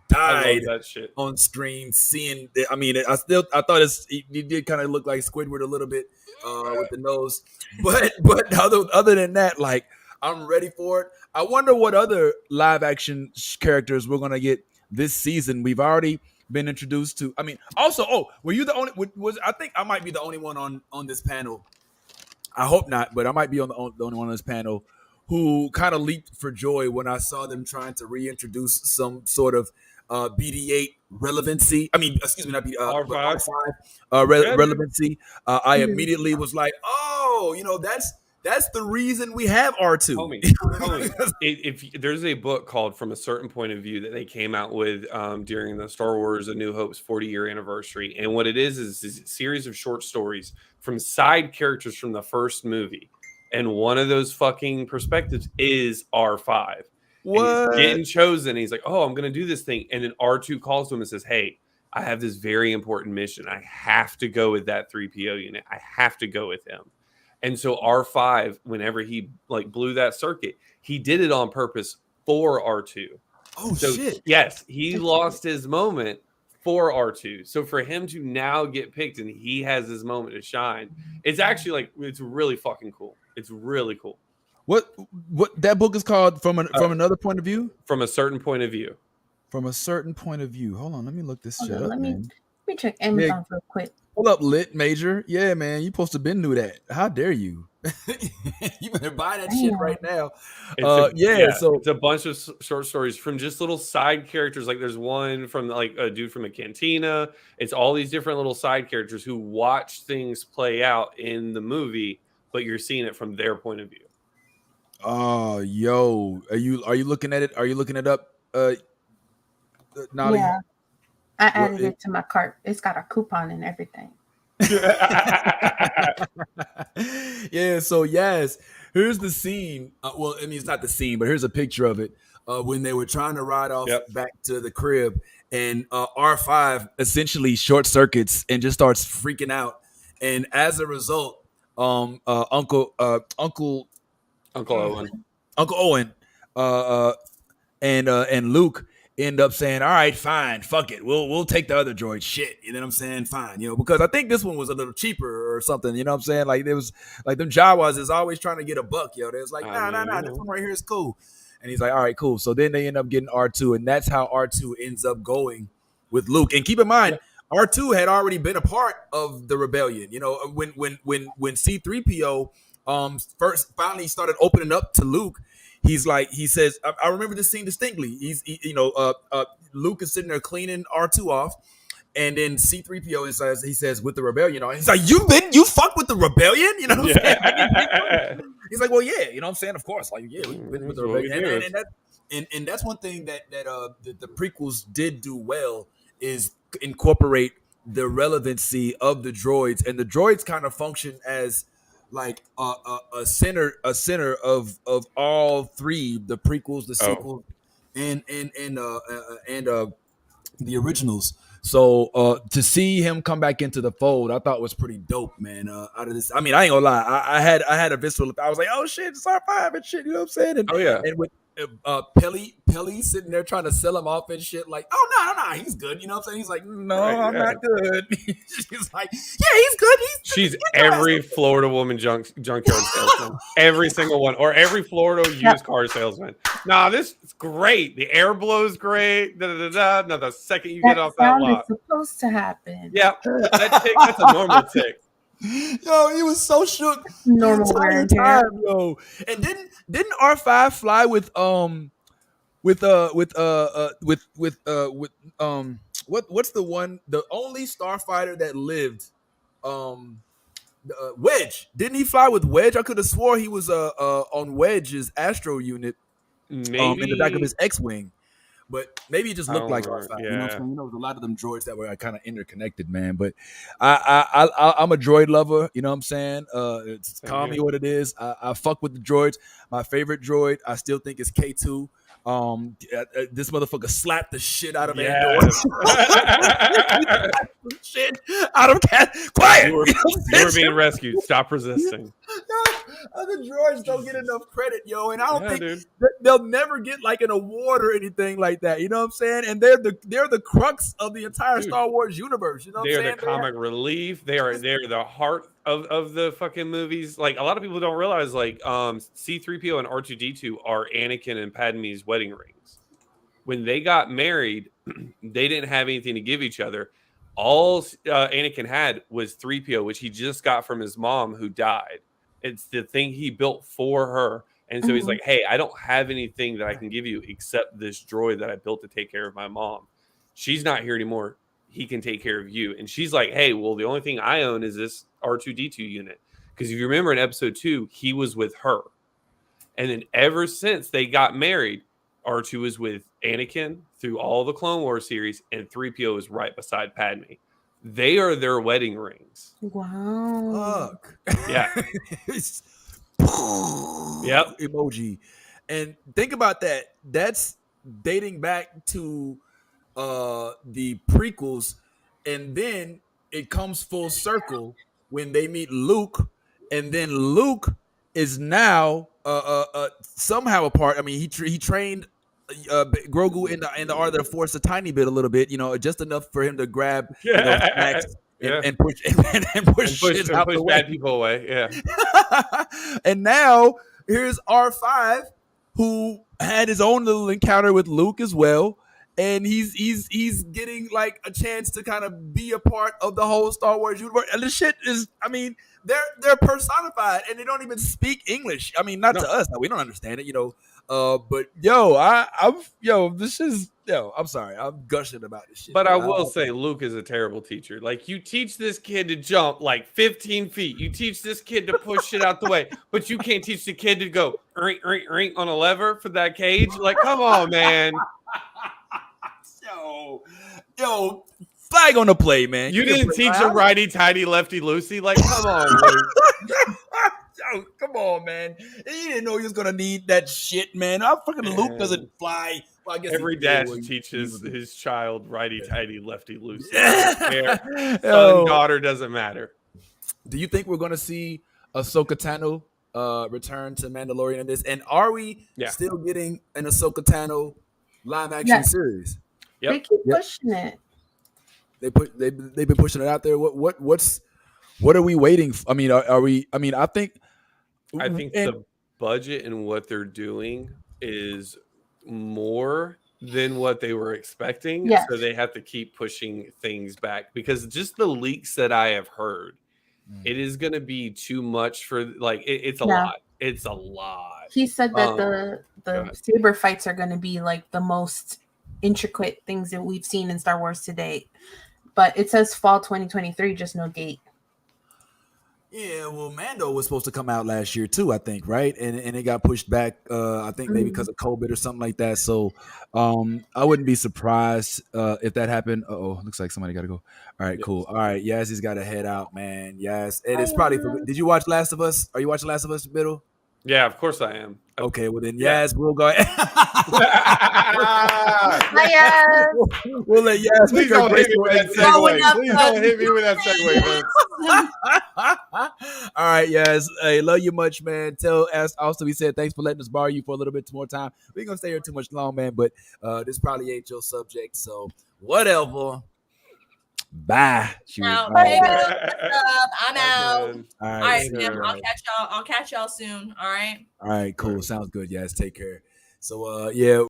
died that shit on stream seeing. I thought he did kind of look like Squidward a little bit with the nose, but other than that, I'm ready for it. I wonder what other live action characters we're gonna get this season. We've already been introduced to. Were you the only? I think I might be the only one on this panel. I hope not, but I might be the only one on this panel who kind of leaped for joy when I saw them trying to reintroduce some sort of BD8 relevancy. I mean, excuse me, not BD, R5. R5 Yeah, dude. relevancy. I Mhm. immediately was like, oh, that's the reason we have R2. Homie, if there's a book called From a Certain Point of View that they came out with during the Star Wars A New Hope's 40-year anniversary, and what it is a series of short stories from side characters from the first movie, and one of those fucking perspectives is R5. And he's What? getting chosen. He's like, oh, I'm going to do this thing. And then R2 calls to him and says, hey, I have this very important mission. I have to go with that 3PO unit. I have to go with him. And so R5, whenever he like blew that circuit, he did it on purpose for R2. Oh, So shit. yes, he lost his moment for R2. So for him to now get picked and he has his moment to shine, it's actually like it's really fucking cool. It's really cool. What that book is called from another point of view? From a certain point of view. From a certain point of view. Hold on, let me look this shit up, Let man. me check Amazon real quick. Hold up, Lit Major. Yeah, man, you supposed to been knew that. How dare you? You better buy that shit right now. So it's a bunch of short stories from just little side characters. Like there's one from like a dude from a cantina. It's all these different little side characters who watch things play out in the movie, but you're seeing it from their point of view. Oh, yo, are you looking at it? Are you looking it up? Nolly? Yeah, I added it to my cart. It's got a coupon and everything. Yeah, so yes, here's the scene. Well, I mean, it's not the scene, but here's a picture of it when they were trying to ride off back to the crib, and R5 essentially short circuits and just starts freaking out, and as a result, Uncle Owen, and Luke end up saying, all right, fine, fuck it. We'll take the other droid. Shit. You know what I'm saying? Fine. Because I think this one was a little cheaper or something. You know what I'm saying? Like there was like them Jawas is always trying to get a buck, yo. There's like, nah, this one right here is cool. And he's like, all right, cool. So then they end up getting R2, and that's how R2 ends up going with Luke. And keep in mind, R2 had already been a part of the rebellion. When C3PO first finally started opening up to Luke, he says, I remember this scene distinctly. Luke is sitting there cleaning R2 off, and then C3PO he says, with the rebellion, he's like, you fuck with the rebellion? You know what I'm saying? He's like, well, yeah, you know what I'm saying? Of course, like, yeah, we've been with the rebellion. And that's one thing that the prequels did do well is incorporate the relevancy of the droids, and the droids kind of function as like a center of all three, the prequels, the sequels, and the originals. So to see him come back into the fold, I thought was pretty dope, man. Out of this, I mean, I ain't gonna lie, I had a visceral. I was like, oh shit, it's R5 and shit. You know what I'm saying? And, and with Pelly sitting there trying to sell him off and shit, like, oh no, he's good. You know what I'm saying? He's like, no, I'm not good. She's like, yeah, he's good. She's every Florida woman junkyard salesman, every single one, or every Florida used car salesman. Nah, this is great. The air blows great. No, the second you get off that lot, it's supposed to happen. Yeah, that's a normal tick. Yo, he was so shook normal the entire time, yo. And didn't R5 fly with what's the one, the only starfighter that lived, Wedge? Didn't he fly with Wedge? I could have swore he was on Wedge's Astro unit, in the back of his X-wing. But maybe it just looked like R5. Yeah. You know what I'm saying? There was a lot of them droids that were kind of interconnected, man. But I'm a droid lover. You know what I'm saying? It's call me what it is. I fuck with the droids. My favorite droid, I still think, is K2. This motherfucker slapped the shit out of Andor. Shit out of Cat. Quiet. You were being rescued. Stop resisting. Other droids don't get enough credit, yo, and I don't think they'll never get like an award or anything like that. You know what I'm saying? And they're the crux of the entire Star Wars universe. You know what I'm saying? They're the comic relief. They're the heart of the fucking movies. Like a lot of people don't realize, like C3PO and R2D2 are Anakin and Padme's wedding rings. When they got married, they didn't have anything to give each other. All Anakin had was 3PO, which he just got from his mom who died. It's the thing he built for her. And so he's like, hey, I don't have anything that I can give you except this droid that I built to take care of my mom. she's not here anymore. He can take care of you. And she's like, hey, well, the only thing I own is this R2D2 unit. Because if you remember in episode 2, he was with her. And then ever since they got married, R2 was with Anakin through all the Clone Wars series, and 3PO is right beside Padme. They are their wedding rings. Wow. Fuck. Yeah. Yep. Emoji. And think about that. That's dating back to the prequels, and then it comes full circle when they meet Luke, and then Luke is now somehow a part. I mean, he trained Grogu in the art of the Force a tiny bit, a little bit, just enough for him to grab snacks and push and push shit out the way. Bad people away. Yeah. And now here's R5, who had his own little encounter with Luke as well. And he's getting like a chance to kind of be a part of the whole Star Wars universe. And this shit is, I mean, they're personified, and they don't even speak English. I mean, not to us. We don't understand it, But I'm sorry, I'm gushing about this shit. But I will say, Luke is a terrible teacher. Like, you teach this kid to jump like 15 feet. You teach this kid to push shit out the way, but you can't teach the kid to go on a lever for that cage. Like, come on, man. Yo, flag on the play, man. You didn't teach a righty tighty lefty loosey. Like, come on, Luke. Yo, come on, man. He didn't know he was gonna need that shit, man. Luke doesn't fly. Well, I guess every dad teaches his child righty tighty lefty loosey. Son, daughter doesn't matter. Do you think we're gonna see Ahsoka Tano return to Mandalorian in this? And are we still getting an Ahsoka Tano live action series? Yep. They keep pushing it. They've been pushing it out there. What are we waiting for? I mean, are we? I mean, I think the budget and what they're doing is more than what they were expecting. Yes. So they have to keep pushing things back, because just the leaks that I have heard, it is going to be too much for it's a lot. It's a lot. He said that the saber fights are going to be like the most intricate things that we've seen in Star Wars to date. But it says fall 2023, just no date. Yeah, well, Mando was supposed to come out last year too, I think, right? And it got pushed back, I think maybe because of COVID or something like that. So I wouldn't be surprised if that happened. Uh-oh, looks like somebody got to go. All right, cool. All right, Yaz, he's got to head out, man. Yes, it is probably. Did you watch Last of Us? Are you watching Last of Us, Biddle? Yeah, of course I am. Okay, well then, Yaz, we'll go. Hi, Yaz. We'll let Yaz. Please don't hit me with that segue. Please don't hit me with that segue, man. All right, Yaz. Hey, love you much, man. Also, we said thanks for letting us borrow you for a little bit more time. We ain't gonna stay here too much long, man. But this probably ain't your subject, so whatever. Bye. I'm out. All right, Sam. I'll catch y'all soon. All right. All right, cool. Sounds good. Yes, take care. So yeah.